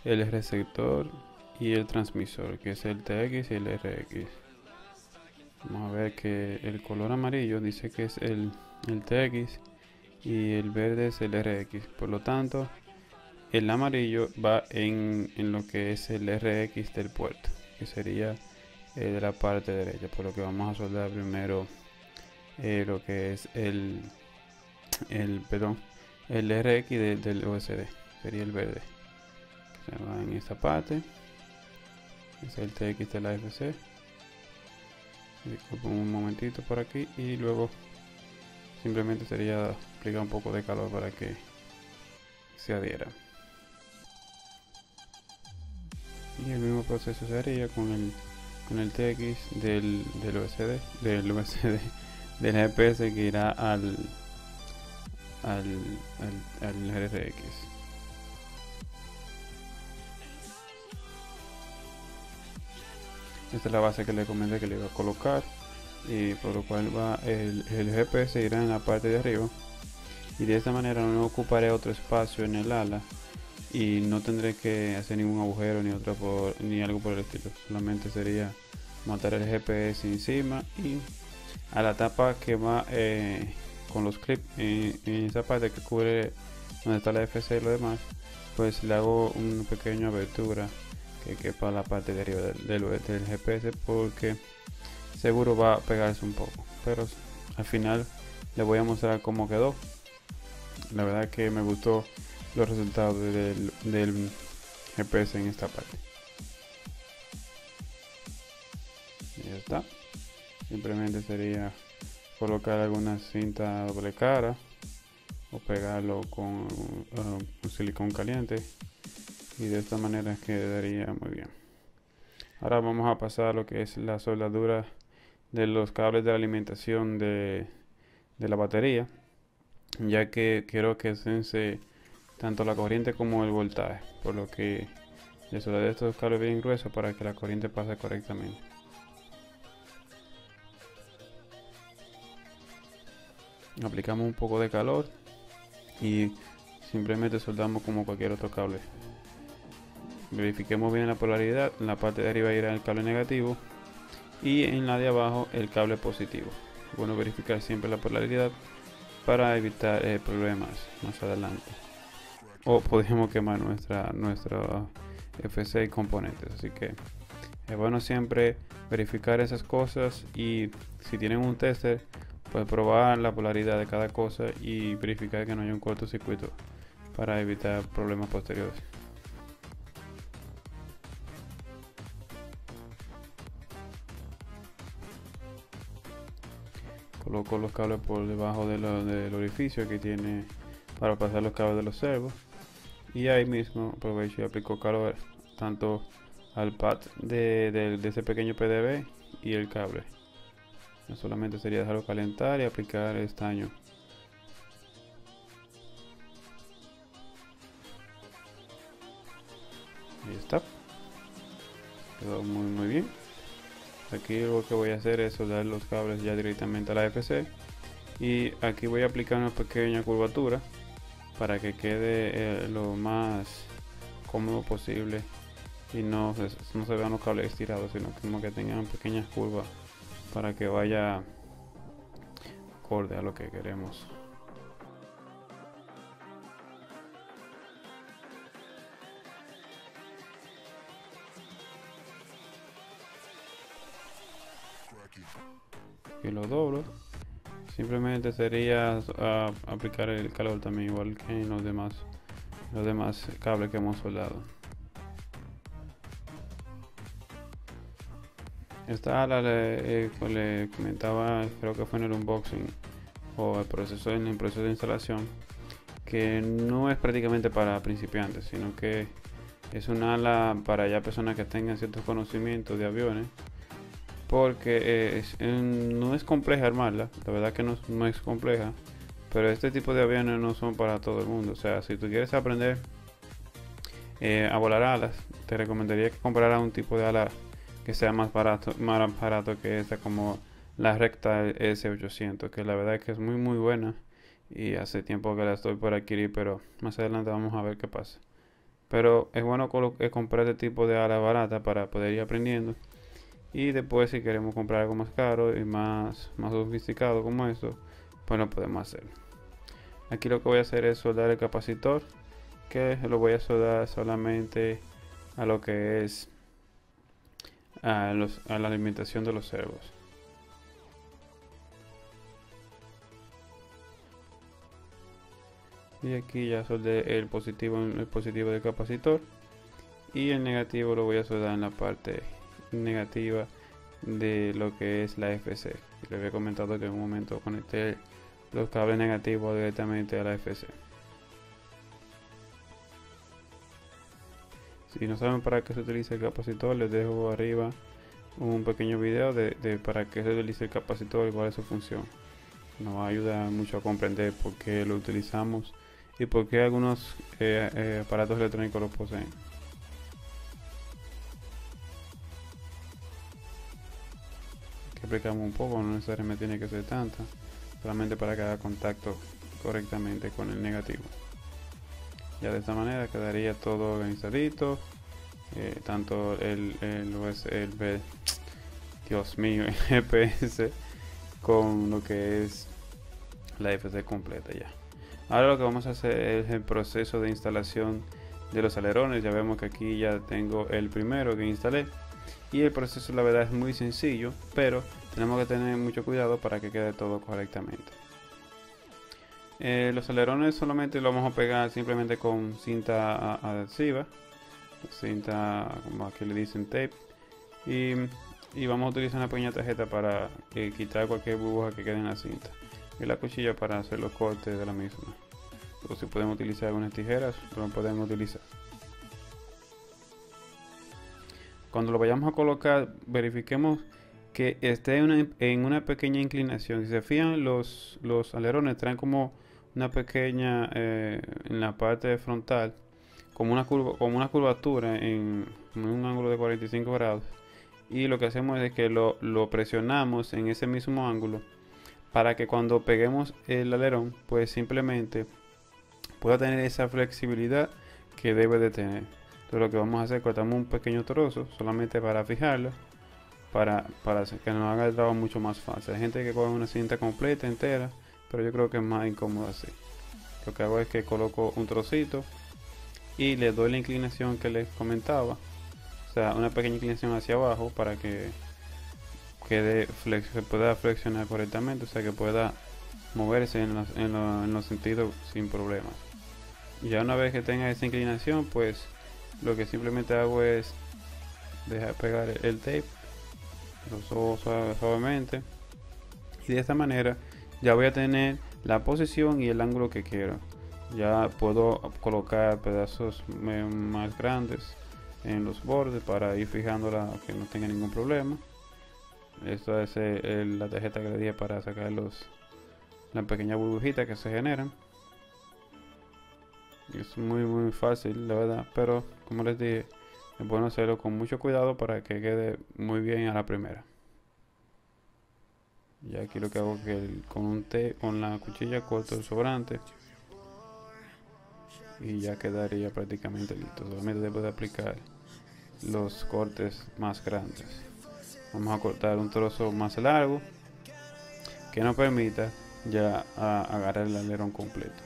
el receptor y el transmisor, que es el TX y el RX. Vamos a ver que el color amarillo dice que es el TX y el verde es el RX. Por lo tanto, el amarillo va en lo que es el RX del puerto, que sería de la parte derecha. Por lo que vamos a soldar primero lo que es el RX del OSD, sería el verde, que se va en esta parte. Es el TX de la FC. Disculpen un momentito por aquí, y luego simplemente sería aplicar un poco de calor para que se adhiera. Y el mismo proceso se haría con el TX del USD del GPS, que irá al RX. Esta es la base que le comenté que le iba a colocar, y por lo cual va el GPS irá en la parte de arriba, y de esta manera no ocuparé otro espacio en el ala y no tendré que hacer ningún agujero ni algo por el estilo. Solamente sería montar el GPS encima, y a la tapa que va con los clips en esa parte que cubre donde está la FC y lo demás, pues le hago una pequeña abertura que quepa la parte de arriba del GPS, porque seguro va a pegarse un poco, pero al final les voy a mostrar cómo quedó. La verdad que me gustó los resultados del GPS en esta parte. Y ya está. Simplemente sería colocar alguna cinta doble cara o pegarlo con un silicón caliente, y de esta manera quedaría muy bien. Ahora vamos a pasar a lo que es la soldadura de los cables de la alimentación de la batería, ya que quiero que sense tanto la corriente como el voltaje, por lo que le soldaré estos cables bien gruesos para que la corriente pase correctamente. Aplicamos un poco de calor y simplemente soldamos como cualquier otro cable. Verifiquemos bien la polaridad. En la parte de arriba irá el cable negativo y en la de abajo el cable positivo. Bueno, verificar siempre la polaridad para evitar problemas más adelante, o podríamos quemar nuestra FC y componentes. Así que es bueno siempre verificar esas cosas, y si tienen un tester, pues probar la polaridad de cada cosa y verificar que no haya un cortocircuito para evitar problemas posteriores. Coloco los cables por debajo del orificio que tiene para pasar los cables de los servos, y ahí mismo aprovecho y aplico calor tanto al pad de ese pequeño PDB y el cable. No solamente sería dejarlo calentar y aplicar estaño. Ahí está, quedó muy bien. Aquí lo que voy a hacer es soldar los cables ya directamente a la FC, y aquí voy a aplicar una pequeña curvatura para que quede lo más cómodo posible y no se vean los cables estirados, sino como que tengan pequeñas curvas para que vaya acorde a lo que queremos. Y lo doblo. Simplemente sería aplicar el calor también, igual que en los demás cables que hemos soldado. Esta ala le comentaba, creo que fue en el unboxing o en el proceso de instalación, que no es prácticamente para principiantes, sino que es un ala para ya personas que tengan ciertos conocimientos de aviones, porque no es compleja armarla, la verdad que no es compleja, pero este tipo de aviones no son para todo el mundo. O sea, si tú quieres aprender a volar alas, te recomendaría que compraras un tipo de ala que sea más barato que esta, como la Recta S800, que la verdad es que es muy buena y hace tiempo que la estoy por adquirir, pero más adelante vamos a ver qué pasa. Pero es bueno comprar este tipo de ala barata para poder ir aprendiendo, y después si queremos comprar algo más caro y más sofisticado como esto, pues lo podemos hacer. Aquí lo que voy a hacer es soldar el capacitor, que lo voy a soldar solamente a lo que es a la alimentación de los servos. Y aquí ya soldé el positivo del capacitor, y el negativo lo voy a soldar en la parte negativa de lo que es la FC. Les había comentado que en un momento conecté los cables negativos directamente a la FC. Si no saben para qué se utiliza el capacitor, les dejo arriba un pequeño video de para qué se utiliza el capacitor y cuál es su función. Nos ayuda mucho a comprender por qué lo utilizamos y por qué algunos aparatos electrónicos lo poseen. Que explicamos un poco, no necesariamente tiene que ser tanta, solamente para que haga contacto correctamente con el negativo. Ya de esta manera quedaría todo organizadito, tanto el USB, Dios mío, el GPS con lo que es la FC completa ya. Ahora lo que vamos a hacer es el proceso de instalación de los alerones. Ya vemos que aquí ya tengo el primero que instalé, y el proceso la verdad es muy sencillo, pero tenemos que tener mucho cuidado para que quede todo correctamente. Los alerones solamente lo vamos a pegar simplemente con cinta adhesiva, cinta como aquí le dicen tape, y vamos a utilizar una pequeña tarjeta para quitar cualquier burbuja que quede en la cinta, y la cuchilla para hacer los cortes de la misma. O si podemos utilizar algunas tijeras, lo podemos utilizar. Cuando lo vayamos a colocar, verifiquemos que esté en una pequeña inclinación. Si se fijan, los alerones traen como una pequeña en la parte frontal, como una curvatura en un ángulo de 45 grados, y lo que hacemos es que lo presionamos en ese mismo ángulo para que cuando peguemos el alerón, pues simplemente pueda tener esa flexibilidad que debe de tener. Entonces lo que vamos a hacer, cortamos un pequeño trozo solamente para fijarlo, para que nos haga el trabajo mucho más fácil. Hay gente que coge una cinta completa entera, pero yo creo que es más incómodo así. Lo que hago es que coloco un trocito y le doy la inclinación que les comentaba, o sea, una pequeña inclinación hacia abajo para que se pueda flexionar correctamente, o sea, que pueda moverse en los sentidos sin problemas. Y ya una vez que tenga esa inclinación, pues lo que simplemente hago es dejar pegar el tape, lo subo suavemente, y de esta manera ya voy a tener la posición y el ángulo que quiero. Ya puedo colocar pedazos más grandes en los bordes para ir fijándola, que no tenga ningún problema. Esto es la tarjeta que le di para sacar las pequeñas burbujitas que se generan. Es muy fácil, la verdad, pero como les dije, es bueno hacerlo con mucho cuidado para que quede muy bien a la primera. Y aquí lo que hago es que con la cuchilla corto el sobrante y ya quedaría prácticamente listo. Solamente debo de aplicar los cortes más grandes. Vamos a cortar un trozo más largo que nos permita ya a agarrar el alerón completo.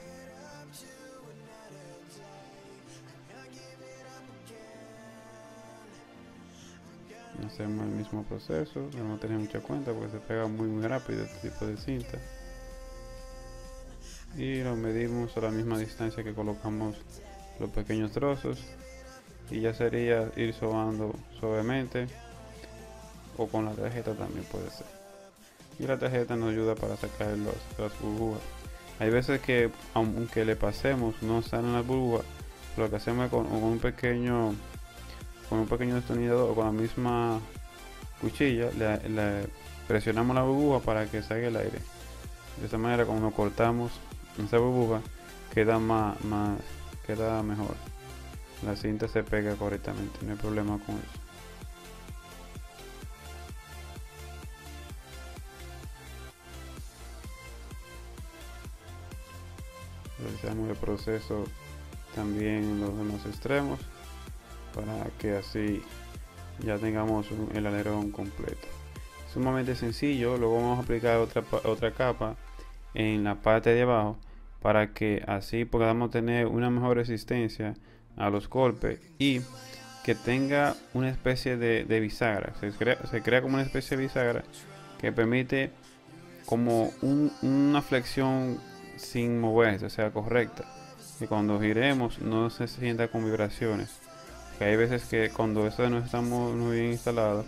Hacemos el mismo proceso, debemos tener mucha cuenta porque se pega muy rápido este tipo de cinta. Y lo medimos a la misma distancia que colocamos los pequeños trozos, y ya sería ir sobando suavemente, o con la tarjeta también puede ser. Y la tarjeta nos ayuda para sacar las burbujas. Hay veces que aunque le pasemos no salen las burbujas, lo que hacemos es con un pequeño destornillador o con la misma cuchilla le presionamos la burbuja para que salga el aire. De esta manera, cuando cortamos esa burbuja, queda queda mejor. La cinta se pega correctamente, no hay problema con eso. Realizamos el proceso también en los demás extremos para que así ya tengamos el alerón completo. Sumamente sencillo. Luego vamos a aplicar otra capa en la parte de abajo para que así podamos tener una mejor resistencia a los golpes y que tenga una especie de bisagra. Se crea como una especie de bisagra que permite como una flexión sin moverse, o sea, correcta, que cuando giremos no se sienta con vibraciones. Que hay veces que cuando esto no está muy bien instalado,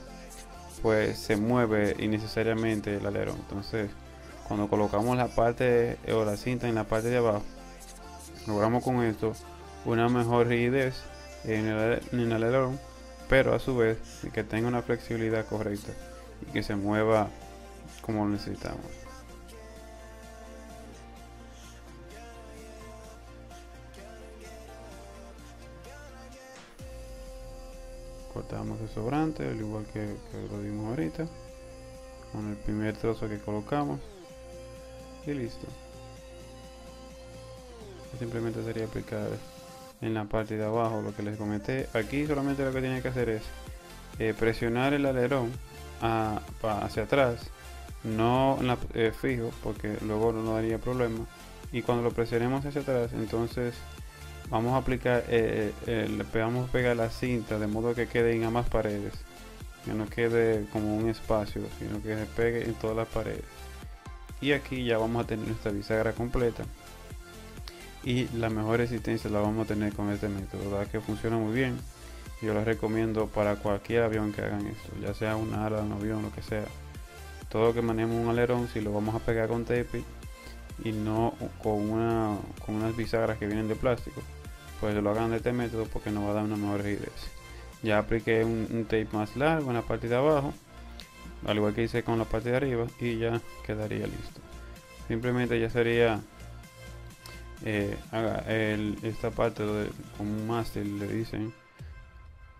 pues se mueve innecesariamente el alerón. Entonces, cuando colocamos la parte o la cinta en la parte de abajo, logramos con esto una mejor rigidez en el alerón, pero a su vez que tenga una flexibilidad correcta y que se mueva como lo necesitamos. Cortamos el sobrante al igual que lo dimos ahorita con el primer trozo que colocamos y listo. Simplemente sería aplicar en la parte de abajo lo que les comenté. Aquí solamente lo que tienen que hacer es presionar el alerón hacia atrás, no fijo, porque luego no daría problema. Y cuando lo presionemos hacia atrás, entonces vamos a aplicar, vamos a pegar la cinta de modo que quede en ambas paredes, que no quede como un espacio, sino que se pegue en todas las paredes. Y aquí ya vamos a tener nuestra bisagra completa, y la mejor resistencia la vamos a tener con este método, ¿verdad? Que funciona muy bien. Yo lo recomiendo para cualquier avión que hagan esto, ya sea una ala, un avión, lo que sea. Todo lo que manejemos un alerón, si lo vamos a pegar con tape y no con unas bisagras que vienen de plástico, pues lo hagan de este método porque nos va a dar una mejor rigidez. Ya apliqué un tape más largo en la parte de abajo, al igual que hice con la parte de arriba, y ya quedaría listo. Simplemente ya sería esta parte con un mástil, le dicen,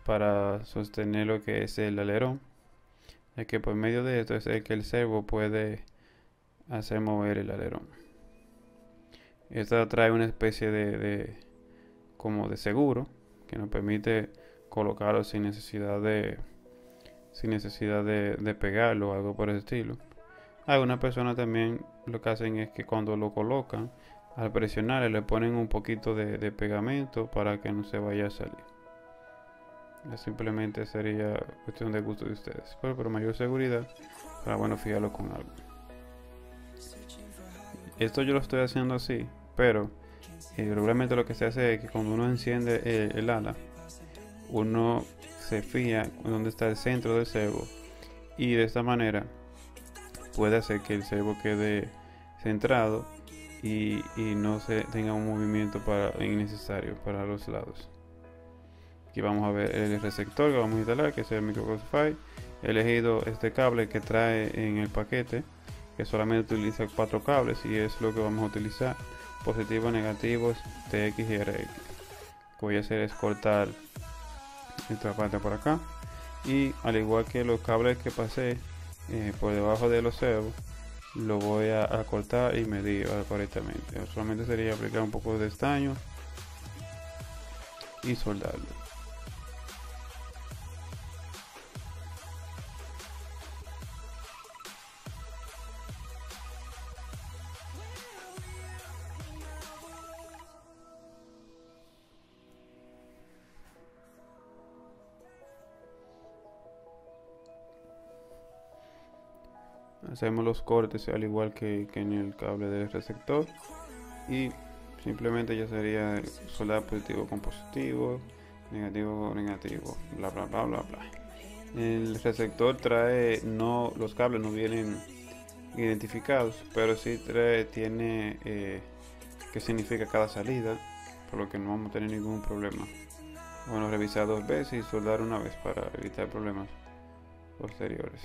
para sostener lo que es el alerón, ya que por medio de esto es el que el servo puede hacer mover el alerón. Esta trae una especie como de seguro que nos permite colocarlo sin necesidad de pegarlo o algo por el estilo. Algunas personas también lo que hacen es que cuando lo colocan, al presionar le ponen un poquito de pegamento para que no se vaya a salir. Simplemente sería cuestión de gusto de ustedes, pero por mayor seguridad, para fijarlo con algo. Esto yo lo estoy haciendo así, pero regularmente lo que se hace es que cuando uno enciende el ala, uno se fija donde está el centro del servo, y de esta manera puede hacer que el servo quede centrado y no se tenga un movimiento innecesario para los lados. Aquí vamos a ver el receptor que vamos a instalar, que es el microcrossfire. He elegido este cable que trae en el paquete, que solamente utiliza 4 cables, y es lo que vamos a utilizar: positivos, negativos, TX y RX. Lo que voy a hacer es cortar esta parte por acá, y al igual que los cables que pasé por debajo de los servos, lo voy a cortar y medir correctamente. Solamente sería aplicar un poco de estaño y soldarlo. hacemos los cortes al igual que en el cable del receptor, y simplemente ya sería soldar positivo con positivo, negativo con negativo, bla bla bla bla bla. El receptor trae, no, los cables no vienen identificados, pero sí tiene qué significa cada salida, por lo que no vamos a tener ningún problema. Bueno, revisar 2 veces y soldar una vez para evitar problemas posteriores.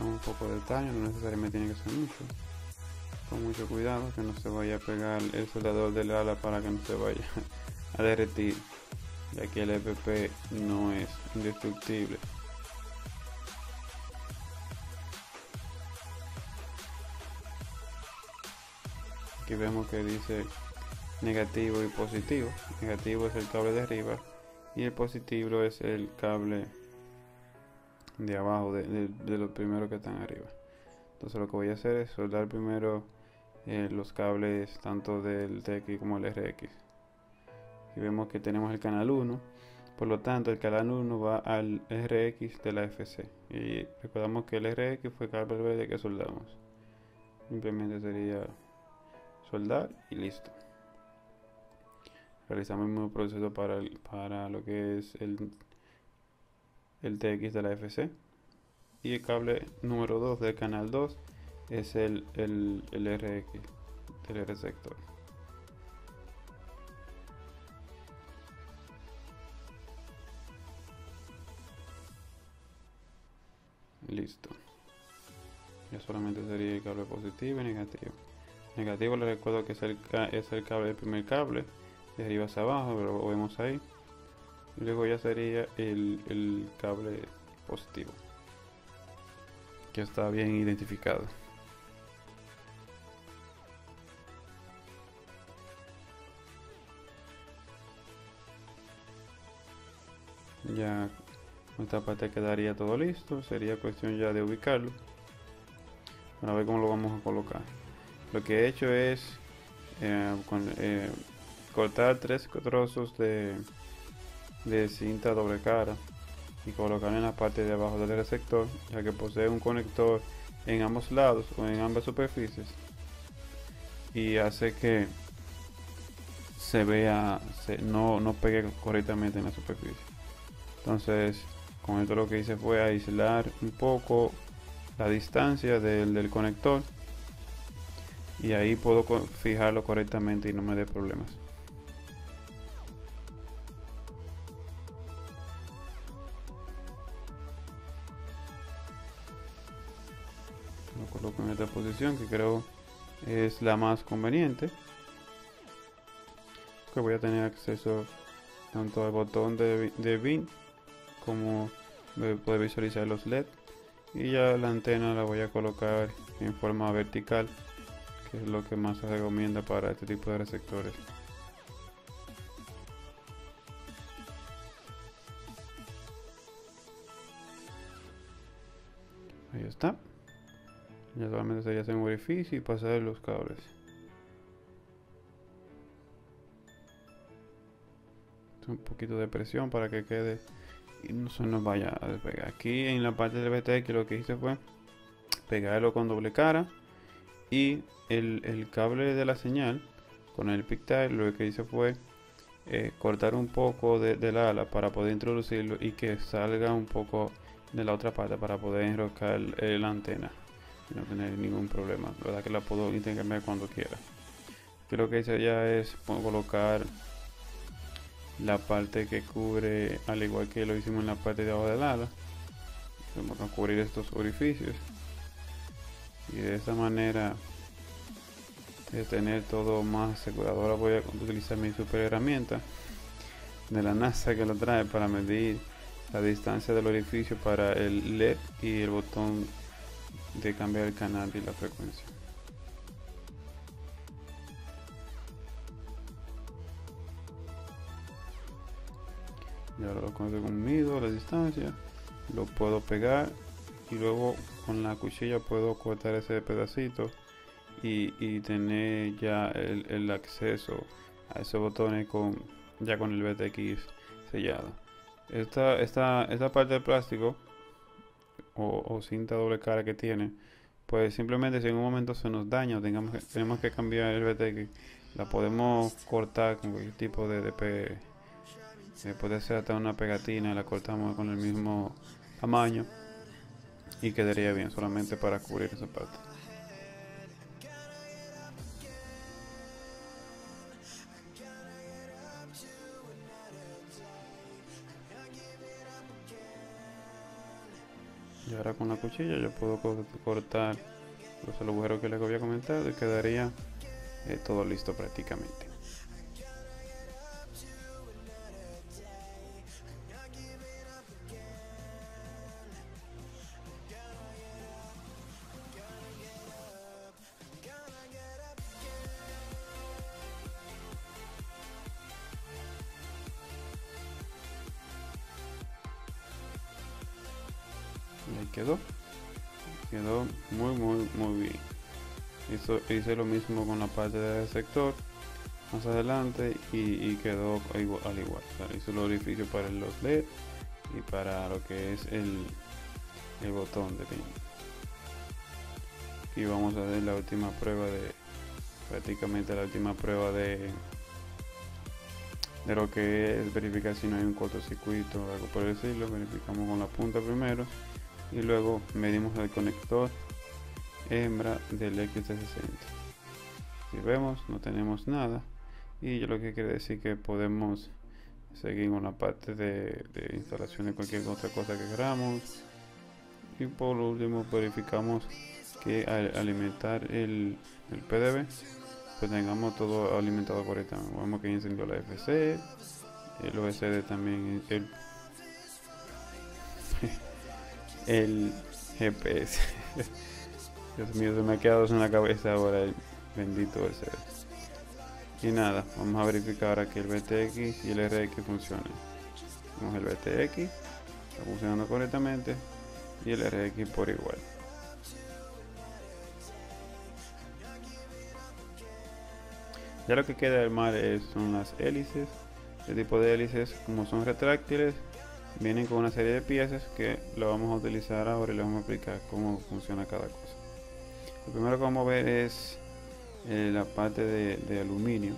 Un poco de detalle, no necesariamente tiene que ser mucho. Con mucho cuidado que no se vaya a pegar el soldador del ala para que no se vaya a derretir, ya que el EPP no es indestructible. Aquí vemos que dice negativo y positivo. Negativo es el cable de arriba y el positivo es el cable de abajo, de los primeros que están arriba. Entonces lo que voy a hacer es soldar primero los cables tanto del TX como el RX. Y vemos que tenemos el canal 1, por lo tanto el canal 1 va al RX de la FC, y recordamos que el RX fue el cable verde que soldamos. Simplemente sería soldar y listo. Realizamos el mismo proceso para lo que es el TX de la FC, y el cable número 2 del canal 2 es el RX del receptor. Listo, ya solamente sería el cable positivo y negativo. Negativo, les recuerdo que es el cable, el primer cable de arriba hacia abajo, lo vemos ahí. Y luego ya sería el cable positivo, que está bien identificado. Ya esta parte quedaría todo listo, sería cuestión ya de ubicarlo para ver cómo lo vamos a colocar. Lo que he hecho es cortar 3 trozos de cinta doble cara y colocar en la parte de abajo del receptor, ya que posee un conector en ambos lados o en ambas superficies, y hace que se vea, no pegue correctamente en la superficie. Entonces con esto lo que hice fue aislar un poco la distancia del conector, y ahí puedo fijarlo correctamente y no me dé problemas. Lo coloco en esta posición, que creo es la más conveniente, que voy a tener acceso tanto al botón de BIN como poder visualizar los LED, y ya la antena la voy a colocar en forma vertical, que es lo que más se recomienda para este tipo de receptores. Ahí está. Ya solamente sería hacer un orificio y pasar los cables. Un poquito de presión para que quede y no se nos vaya a despegar. Aquí en la parte del BTX lo que hice fue pegarlo con doble cara, y el cable de la señal con el pigtail lo que hice fue cortar un poco del ala para poder introducirlo y que salga un poco de la otra parte para poder enroscar la antena y no tener ningún problema. La verdad que la puedo intercambiar cuando quiera. Que lo que hice ya es colocar la parte que cubre, al igual que lo hicimos en la parte de abajo del ala, vamos a cubrir estos orificios, y de esta manera de tener todo más asegurado. Ahora voy a utilizar mi super herramienta de la NASA que lo trae para medir la distancia del orificio para el LED y el botón de cambiar el canal y la frecuencia. Y ahora lo conecto conmigo a la distancia, lo puedo pegar y luego con la cuchilla puedo cortar ese pedacito y tener ya el acceso a esos botones ya con el BTX sellado. Esta parte de plástico o cinta doble cara que tiene, pues simplemente si en un momento se nos daña o tenemos que cambiar el BTX, la podemos cortar con cualquier tipo puede ser hasta una pegatina, la cortamos con el mismo tamaño y quedaría bien solamente para cubrir esa parte. Y ahora con la cuchilla yo puedo cortar los agujeros que les había comentado y quedaría todo listo prácticamente. Y ahí quedó muy bien. Hice lo mismo con la parte del sector más adelante y quedó al igual. O sea, hice el orificio para los LED y para lo que es el botón de pin. Y vamos a hacer la última prueba prácticamente la última prueba de lo que es verificar si no hay un cortocircuito o algo por decirlo. Verificamos con la punta primero y luego medimos el conector hembra del X360. Si vemos, no tenemos nada, y lo que quiere decir que podemos seguir con la parte de instalación de cualquier otra cosa que queramos. Y por último verificamos que al alimentar el PDB pues tengamos todo alimentado correctamente. Vemos que encendió la FC, el OSD también, el GPS. Dios mío, se me ha quedado en la cabeza ahora el bendito OSD. Y nada, vamos a verificar ahora que el BTX y el RX funcionen. Vemos el BTX está funcionando correctamente y el RX por igual. Ya lo que queda del mar son las hélices. Este tipo de hélices, como son retráctiles, vienen con una serie de piezas que lo vamos a utilizar ahora y le vamos a explicar cómo funciona cada cosa. Lo primero que vamos a ver es la parte de aluminio,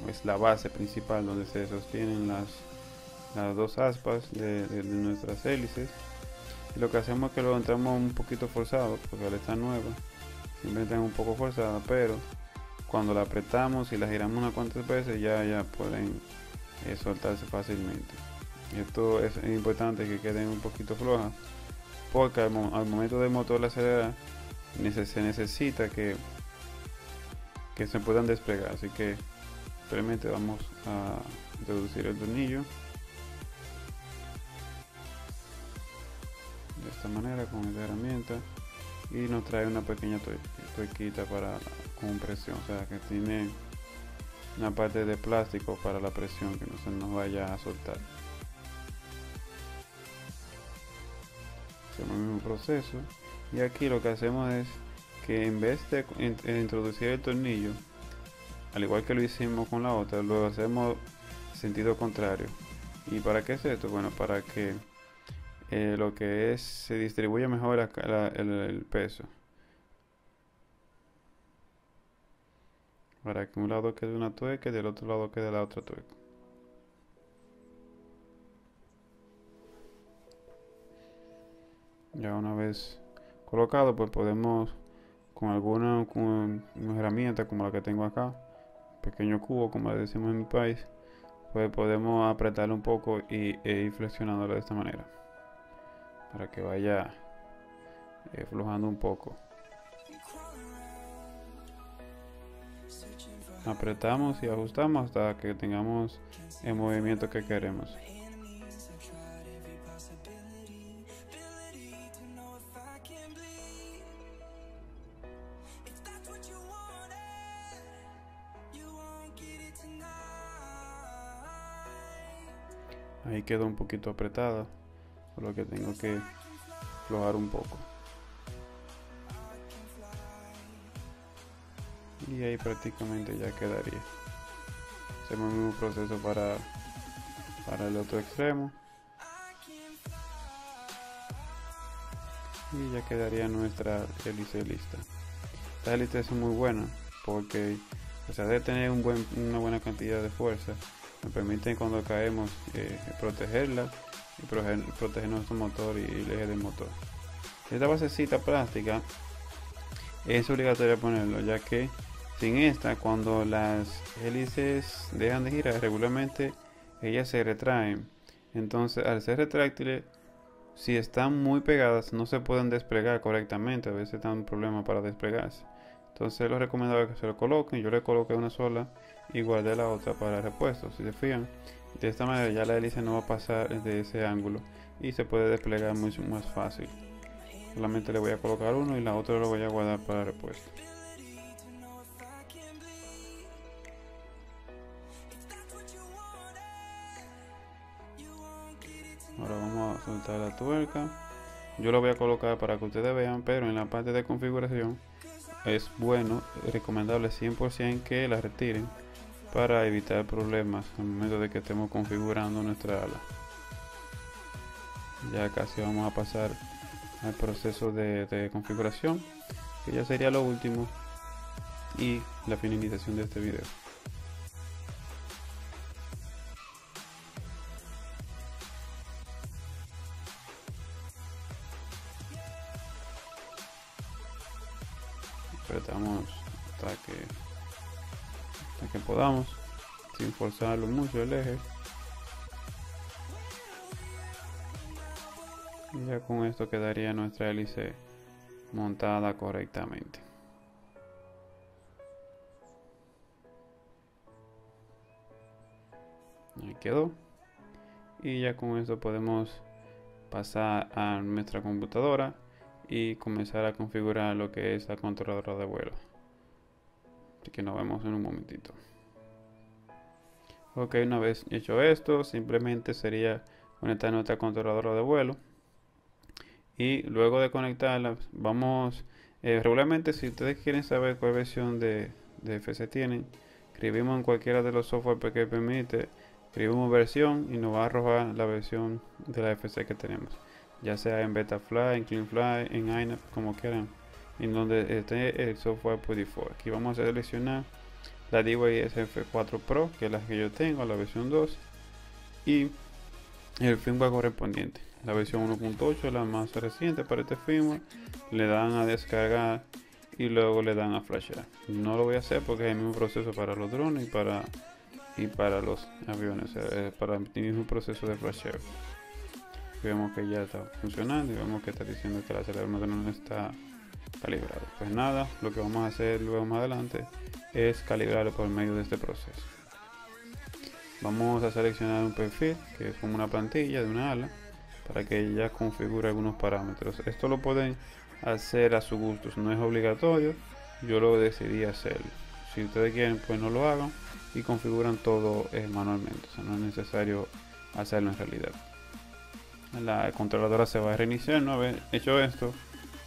es la base principal donde se sostienen las dos aspas de nuestras hélices. Y lo que hacemos es que lo entramos un poquito forzado, porque al estar nueva siempre está un poco forzada, pero cuando la apretamos y la giramos unas cuantas veces ya pueden soltarse fácilmente. Y esto es importante que queden un poquito flojas, porque al momento del motor acelerar se necesita que se puedan desplegar. Así que simplemente vamos a introducir el tornillo de esta manera con esta herramienta y nos trae una pequeña tuerquita para compresión, o sea que tiene una parte de plástico para la presión, que no se nos vaya a soltar. Hacemos el mismo proceso y aquí lo que hacemos es que en vez de introducir el tornillo, al igual que lo hicimos con la otra, lo hacemos sentido contrario. ¿Y para qué es esto? Bueno, para que lo que es se distribuya mejor el peso, para que un lado quede una tuerca y del otro lado quede la otra tuerca. Ya una vez colocado, pues podemos con alguna herramienta como la que tengo acá, pequeño cubo como le decimos en mi país, pues podemos apretarlo un poco e ir flexionándolo de esta manera para que vaya aflojando un poco. Apretamos y ajustamos hasta que tengamos el movimiento que queremos. Ahí quedó un poquito apretada, por lo que tengo que aflojar un poco. y ahí prácticamente ya quedaría. Hacemos el mismo proceso para el otro extremo y ya quedaría nuestra hélice lista. Esta hélice es muy buena porque a pesar de tener una buena cantidad de fuerza, nos permite cuando caemos protegerla y proteger nuestro motor y el eje del motor. Esta basecita plástica es obligatorio ponerlo, ya que sin esta, cuando las hélices dejan de girar regularmente, ellas se retraen. Entonces, al ser retráctiles, si están muy pegadas, no se pueden desplegar correctamente. A veces dan un problema para desplegarse. Entonces, lo recomendable es que se lo coloquen. Yo le coloqué una sola y guardé la otra para el repuesto. Si se fijan, de esta manera ya la hélice no va a pasar de ese ángulo y se puede desplegar mucho más fácil. Solamente le voy a colocar uno y la otra lo voy a guardar para el repuesto. Ahora vamos a soltar la tuerca. Yo lo voy a colocar para que ustedes vean, pero en la parte de configuración es bueno, recomendable 100% que la retiren para evitar problemas al momento de que estemos configurando nuestra ala. Ya casi vamos a pasar al proceso de configuración, que ya sería lo último y la finalización de este video. Apretamos hasta que podamos, sin forzarlo mucho el eje. Y ya con esto quedaría nuestra hélice montada correctamente. Ahí quedó. Y ya con esto podemos pasar a nuestra computadora y comenzar a configurar lo que es la controladora de vuelo. Así que nos vemos en un momentito. Ok, una vez hecho esto, simplemente sería conectar nuestra controladora de vuelo. Y luego de conectarla, vamos, regularmente si ustedes quieren saber cuál versión de FC tienen, escribimos en cualquiera de los software que permite, escribimos versión y nos va a arrojar la versión de la FC que tenemos, ya sea en Betaflight, en CleanFlight, en INAV, como quieran, en donde esté el software por default. Aquí vamos a seleccionar la DJI SF4 Pro, que es la que yo tengo, la versión 2, y el firmware correspondiente. La versión 1.8 es la más reciente para este firmware. Le dan a descargar y luego le dan a flashear. No lo voy a hacer porque es el mismo proceso para los drones y para los aviones, para el mismo proceso de flasheo. Vemos que ya está funcionando y vemos que está diciendo que el acelerador no está calibrado. Pues nada, lo que vamos a hacer luego más adelante es calibrarlo por medio de este proceso. Vamos a seleccionar un perfil que es como una plantilla de una ala para que ella configure algunos parámetros. Esto lo pueden hacer a su gusto, no es obligatorio, yo lo decidí hacerlo. Si ustedes quieren, pues no lo hagan y configuran todo manualmente, o sea, no es necesario hacerlo en realidad. La controladora se va a reiniciar. Una vez hecho esto,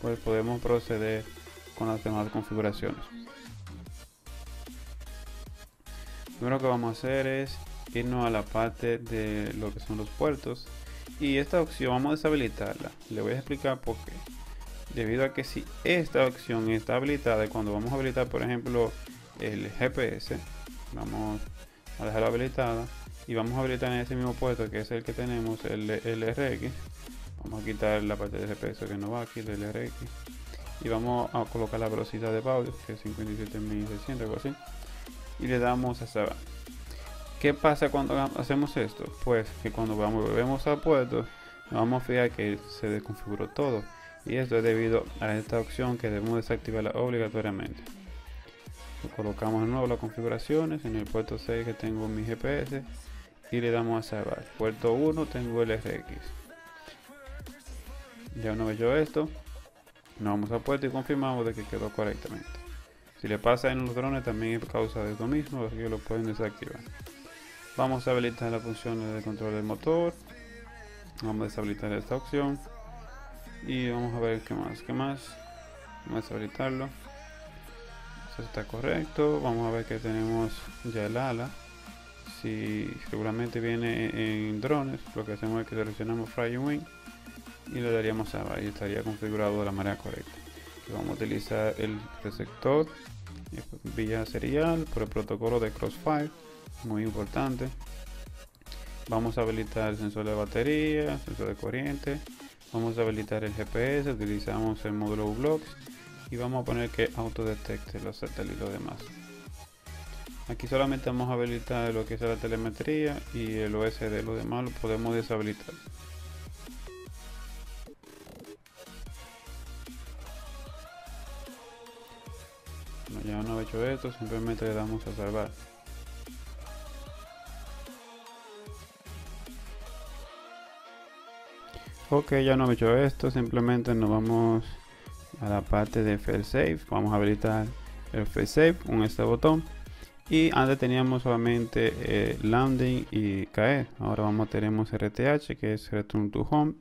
pues podemos proceder con las demás configuraciones. Lo primero que vamos a hacer es irnos a la parte de lo que son los puertos, y esta opción vamos a deshabilitarla. Le voy a explicar por qué. Debido a que si esta opción está habilitada, y cuando vamos a habilitar por ejemplo el GPS, vamos a dejarla habilitada y vamos a habilitar en ese mismo puerto que es el que tenemos, el RX. Vamos a quitar la parte del GPS que no va aquí, del RX, y vamos a colocar la velocidad de audio, que es 57.600, algo así, y le damos a cerrar. ¿Qué pasa cuando hacemos esto? Pues que cuando volvemos al puerto, nos vamos a fijar que se desconfiguró todo, y esto es debido a esta opción que debemos desactivarla obligatoriamente. Colocamos de nuevo las configuraciones en el puerto 6 que tengo mi GPS y le damos a salvar. Puerto 1 tengo el RX. Ya una vez yo esto, nos vamos al puerto y confirmamos de que quedó correctamente. Si le pasa en los drones también es causa de esto mismo, así que lo pueden desactivar. Vamos a habilitar las funciones de control del motor. Vamos a deshabilitar esta opción y vamos a ver qué más. Vamos a deshabilitarlo. Esto está correcto. Vamos a ver que tenemos ya el ala. Si seguramente viene en drones, lo que hacemos es que seleccionamos Flying Wing y le daríamos a y estaría configurado de la manera correcta. Y vamos a utilizar el receptor vía serial por el protocolo de Crossfire, muy importante. Vamos a habilitar el sensor de batería, sensor de corriente. Vamos a habilitar el GPS, utilizamos el módulo U-Blocks y vamos a poner que autodetecte los satélites y los demás. Aquí solamente vamos a habilitar lo que es la telemetría y el OSD, lo demás lo podemos deshabilitar. Bueno, ya una vez hecho esto, simplemente le damos a salvar. Ok, ya no he hecho esto, simplemente nos vamos a la parte de failsafe. Vamos a habilitar el failsafe con este botón. Y antes teníamos solamente landing y caer. Ahora tenemos RTH, que es return to home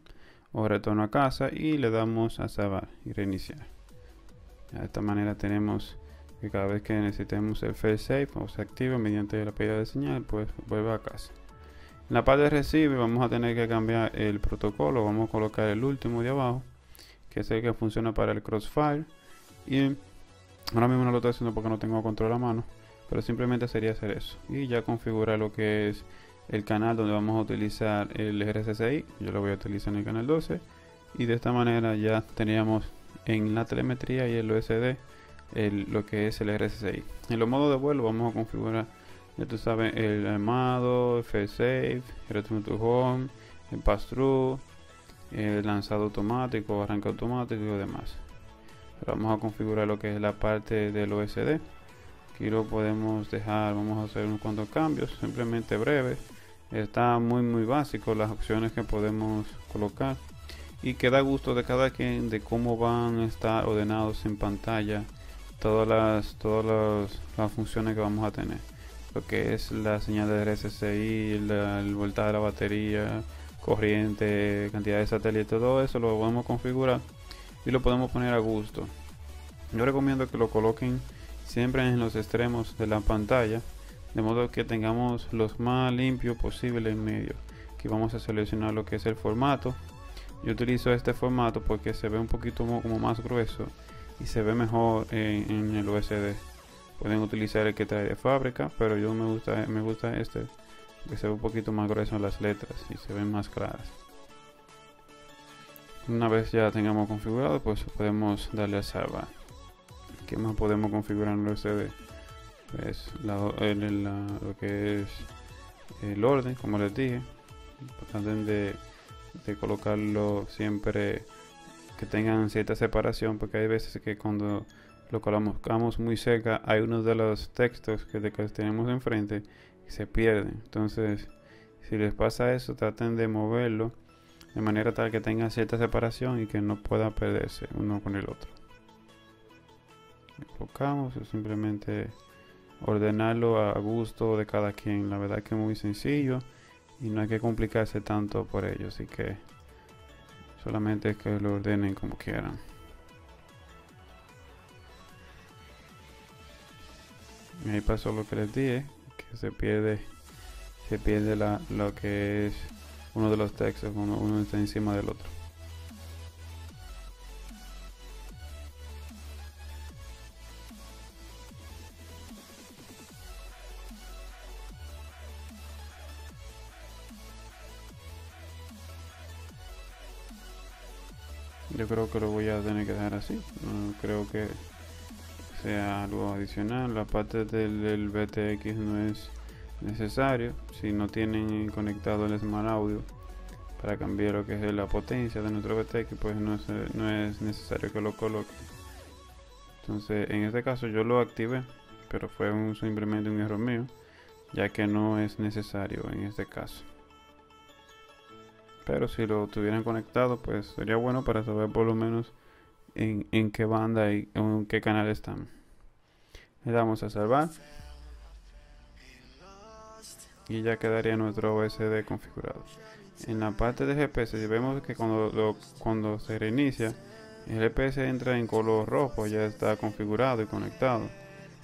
o retorno a casa, y le damos a salvar y reiniciar. De esta manera tenemos que cada vez que necesitemos el failsafe o se active mediante la pedida de señal, pues vuelve a casa. En la parte de receive vamos a tener que cambiar el protocolo. Vamos a colocar el último de abajo, que es el que funciona para el Crossfire, y ahora mismo no lo estoy haciendo porque no tengo control a mano, pero simplemente sería hacer eso y ya configurar lo que es el canal donde vamos a utilizar el RSSI. Yo lo voy a utilizar en el canal 12 y de esta manera ya teníamos en la telemetría y el OSD lo que es el RSSI. En los modos de vuelo vamos a configurar, ya tú sabes, el armado, el failsafe, el return to home, el pass through, el lanzado automático, arranque automático y lo demás. Pero vamos a configurar lo que es la parte del OSD. Aquí lo podemos dejar, vamos a hacer unos cuantos cambios, simplemente breves. Está muy básico las opciones que podemos colocar y que da gusto de cada quien de cómo van a estar ordenados en pantalla todas las funciones que vamos a tener. Lo que es la señal de RSSI, el voltaje de la batería, corriente, cantidad de satélites, todo eso lo podemos configurar y lo podemos poner a gusto. Yo recomiendo que lo coloquen siempre en los extremos de la pantalla, de modo que tengamos los más limpios posible en medio. Aquí vamos a seleccionar lo que es el formato. Yo utilizo este formato porque se ve un poquito como más grueso y se ve mejor en el USD. Pueden utilizar el que trae de fábrica, pero yo me gusta este, que se ve un poquito más grueso en las letras y se ven más claras. Una vez ya tengamos configurado, pues podemos darle a salvar. ¿Qué más podemos configurar en el USB? Pues lo que es el orden, como les dije. Traten de colocarlo siempre que tengan cierta separación, porque hay veces que cuando lo colocamos muy cerca hay uno de los textos que tenemos enfrente que se pierden. Entonces, si les pasa eso, traten de moverlo de manera tal que tenga cierta separación y que no pueda perderse uno con el otro. Enfocamos, es simplemente ordenarlo a gusto de cada quien. La verdad que es muy sencillo y no hay que complicarse tanto por ello, así que solamente es que lo ordenen como quieran. Y ahí pasó lo que les dije, que se pierde lo que es uno de los textos, uno está encima del otro. Yo creo que lo voy a tener que dejar así. No creo que sea algo adicional. La parte del VTX no es necesario si no tienen conectado el Smart Audio para cambiar lo que es la potencia de nuestro VTX, pues no es necesario que lo coloque. Entonces en este caso yo lo activé, pero fue simplemente un error mío, ya que no es necesario en este caso. Pero si lo tuvieran conectado, pues sería bueno para saber por lo menos en qué banda y en qué canal están. Le damos a salvar y ya quedaría nuestro OSD configurado. En la parte de GPS, si vemos que cuando se reinicia, el GPS entra en color rojo, ya está configurado y conectado.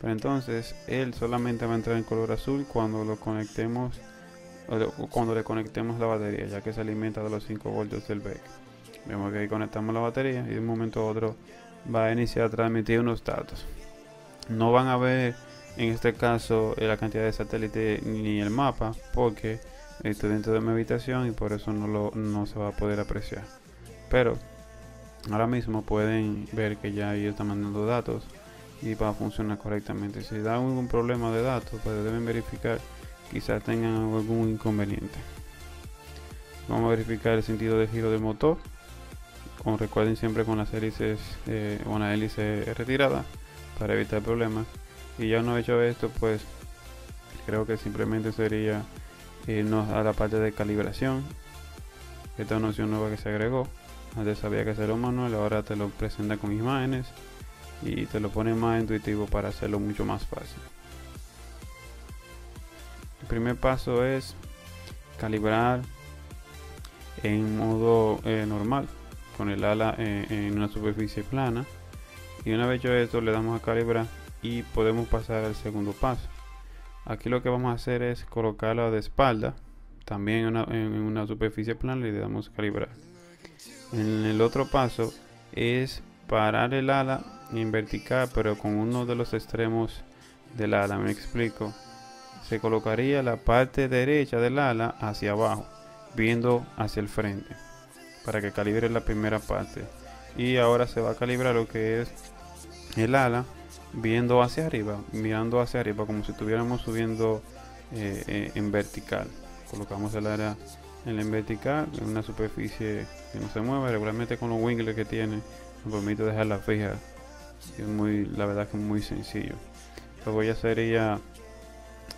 Pero entonces él solamente va a entrar en color azul cuando lo conectemos, cuando le conectemos la batería, ya que se alimenta de los 5 voltios del BEC. Vemos que ahí conectamos la batería y de un momento a otro va a iniciar a transmitir unos datos. No van a ver en este caso la cantidad de satélites ni el mapa, porque estoy dentro de mi habitación y por eso no se va a poder apreciar. Pero ahora mismo pueden ver que ya ellos están mandando datos y va a funcionar correctamente. Si da algún problema de datos, pues deben verificar, quizás tengan algún inconveniente. Vamos a verificar el sentido de giro del motor. Como recuerden, siempre con las hélices, una hélice retirada para evitar problemas. Y ya una vez hecho esto, pues creo que simplemente sería irnos a la parte de calibración. Esta es una opción nueva que se agregó. Antes sabía que hacerlo manual, ahora te lo presenta con imágenes y te lo pone más intuitivo para hacerlo mucho más fácil. El primer paso es calibrar en modo normal, con el ala en una superficie plana, y una vez hecho esto le damos a calibrar y podemos pasar al segundo paso. Aquí lo que vamos a hacer es colocarla de espalda, también en una superficie plana, y le damos a calibrar. En el otro paso es parar el ala en vertical, pero con uno de los extremos del ala. Me explico. Se colocaría la parte derecha del ala hacia abajo, viendo hacia el frente, para que calibre la primera parte. Y ahora se va a calibrar lo que es el ala viendo hacia arriba, mirando hacia arriba, como si estuviéramos subiendo en vertical. Colocamos el ala en vertical, en una superficie que no se mueve. Regularmente con los winglets que tiene me permite dejarla fija. Es la verdad que es muy sencillo. Luego ya sería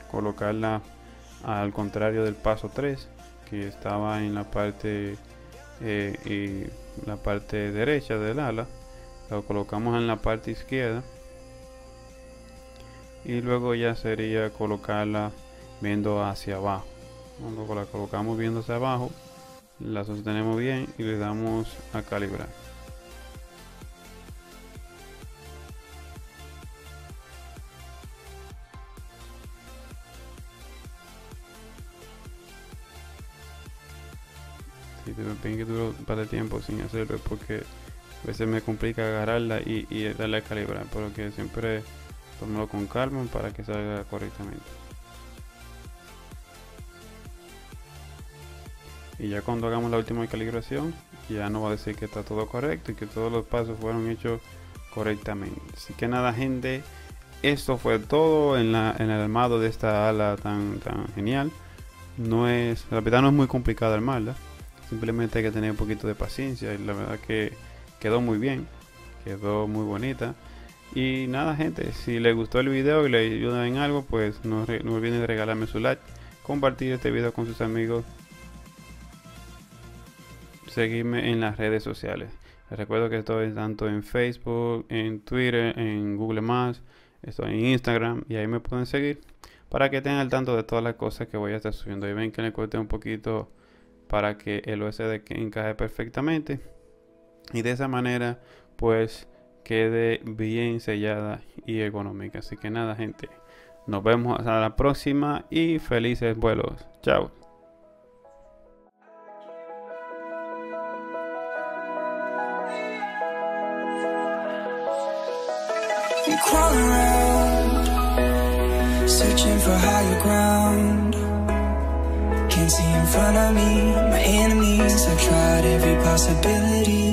colocarla al contrario del paso 3, que estaba en la parte derecha del ala. Lo colocamos en la parte izquierda y luego ya sería colocarla viendo hacia abajo. Cuando la colocamos viendo hacia abajo, la sostenemos bien y le damos a calibrar. Si te ven que duro para el tiempo sin hacerlo, porque a veces me complica agarrarla y darle a calibrar, pero que siempre tómalo con calma para que salga correctamente. Y ya cuando hagamos la última calibración, ya nos va a decir que está todo correcto y que todos los pasos fueron hechos correctamente. Así que nada, gente, esto fue todo en el armado de esta ala tan genial. La verdad no es muy complicada armarla, simplemente hay que tener un poquito de paciencia, y la verdad que quedó muy bien, quedó muy bonita. Y nada, gente, si les gustó el video y les ayuda en algo, pues no olviden de regalarme su like, compartir este video con sus amigos, seguirme en las redes sociales. Les recuerdo que estoy tanto en Facebook, en Twitter, en Google+, estoy en Instagram, y ahí me pueden seguir para que tengan al tanto de todas las cosas que voy a estar subiendo. Y ven que le corté un poquito para que el USB encaje perfectamente, y de esa manera pues quede bien sellada y económica. Así que nada, gente, nos vemos hasta la próxima y felices vuelos. Chao. We crawl around, searching for higher ground. Can't see in front of me, my enemies. I've tried every possibility.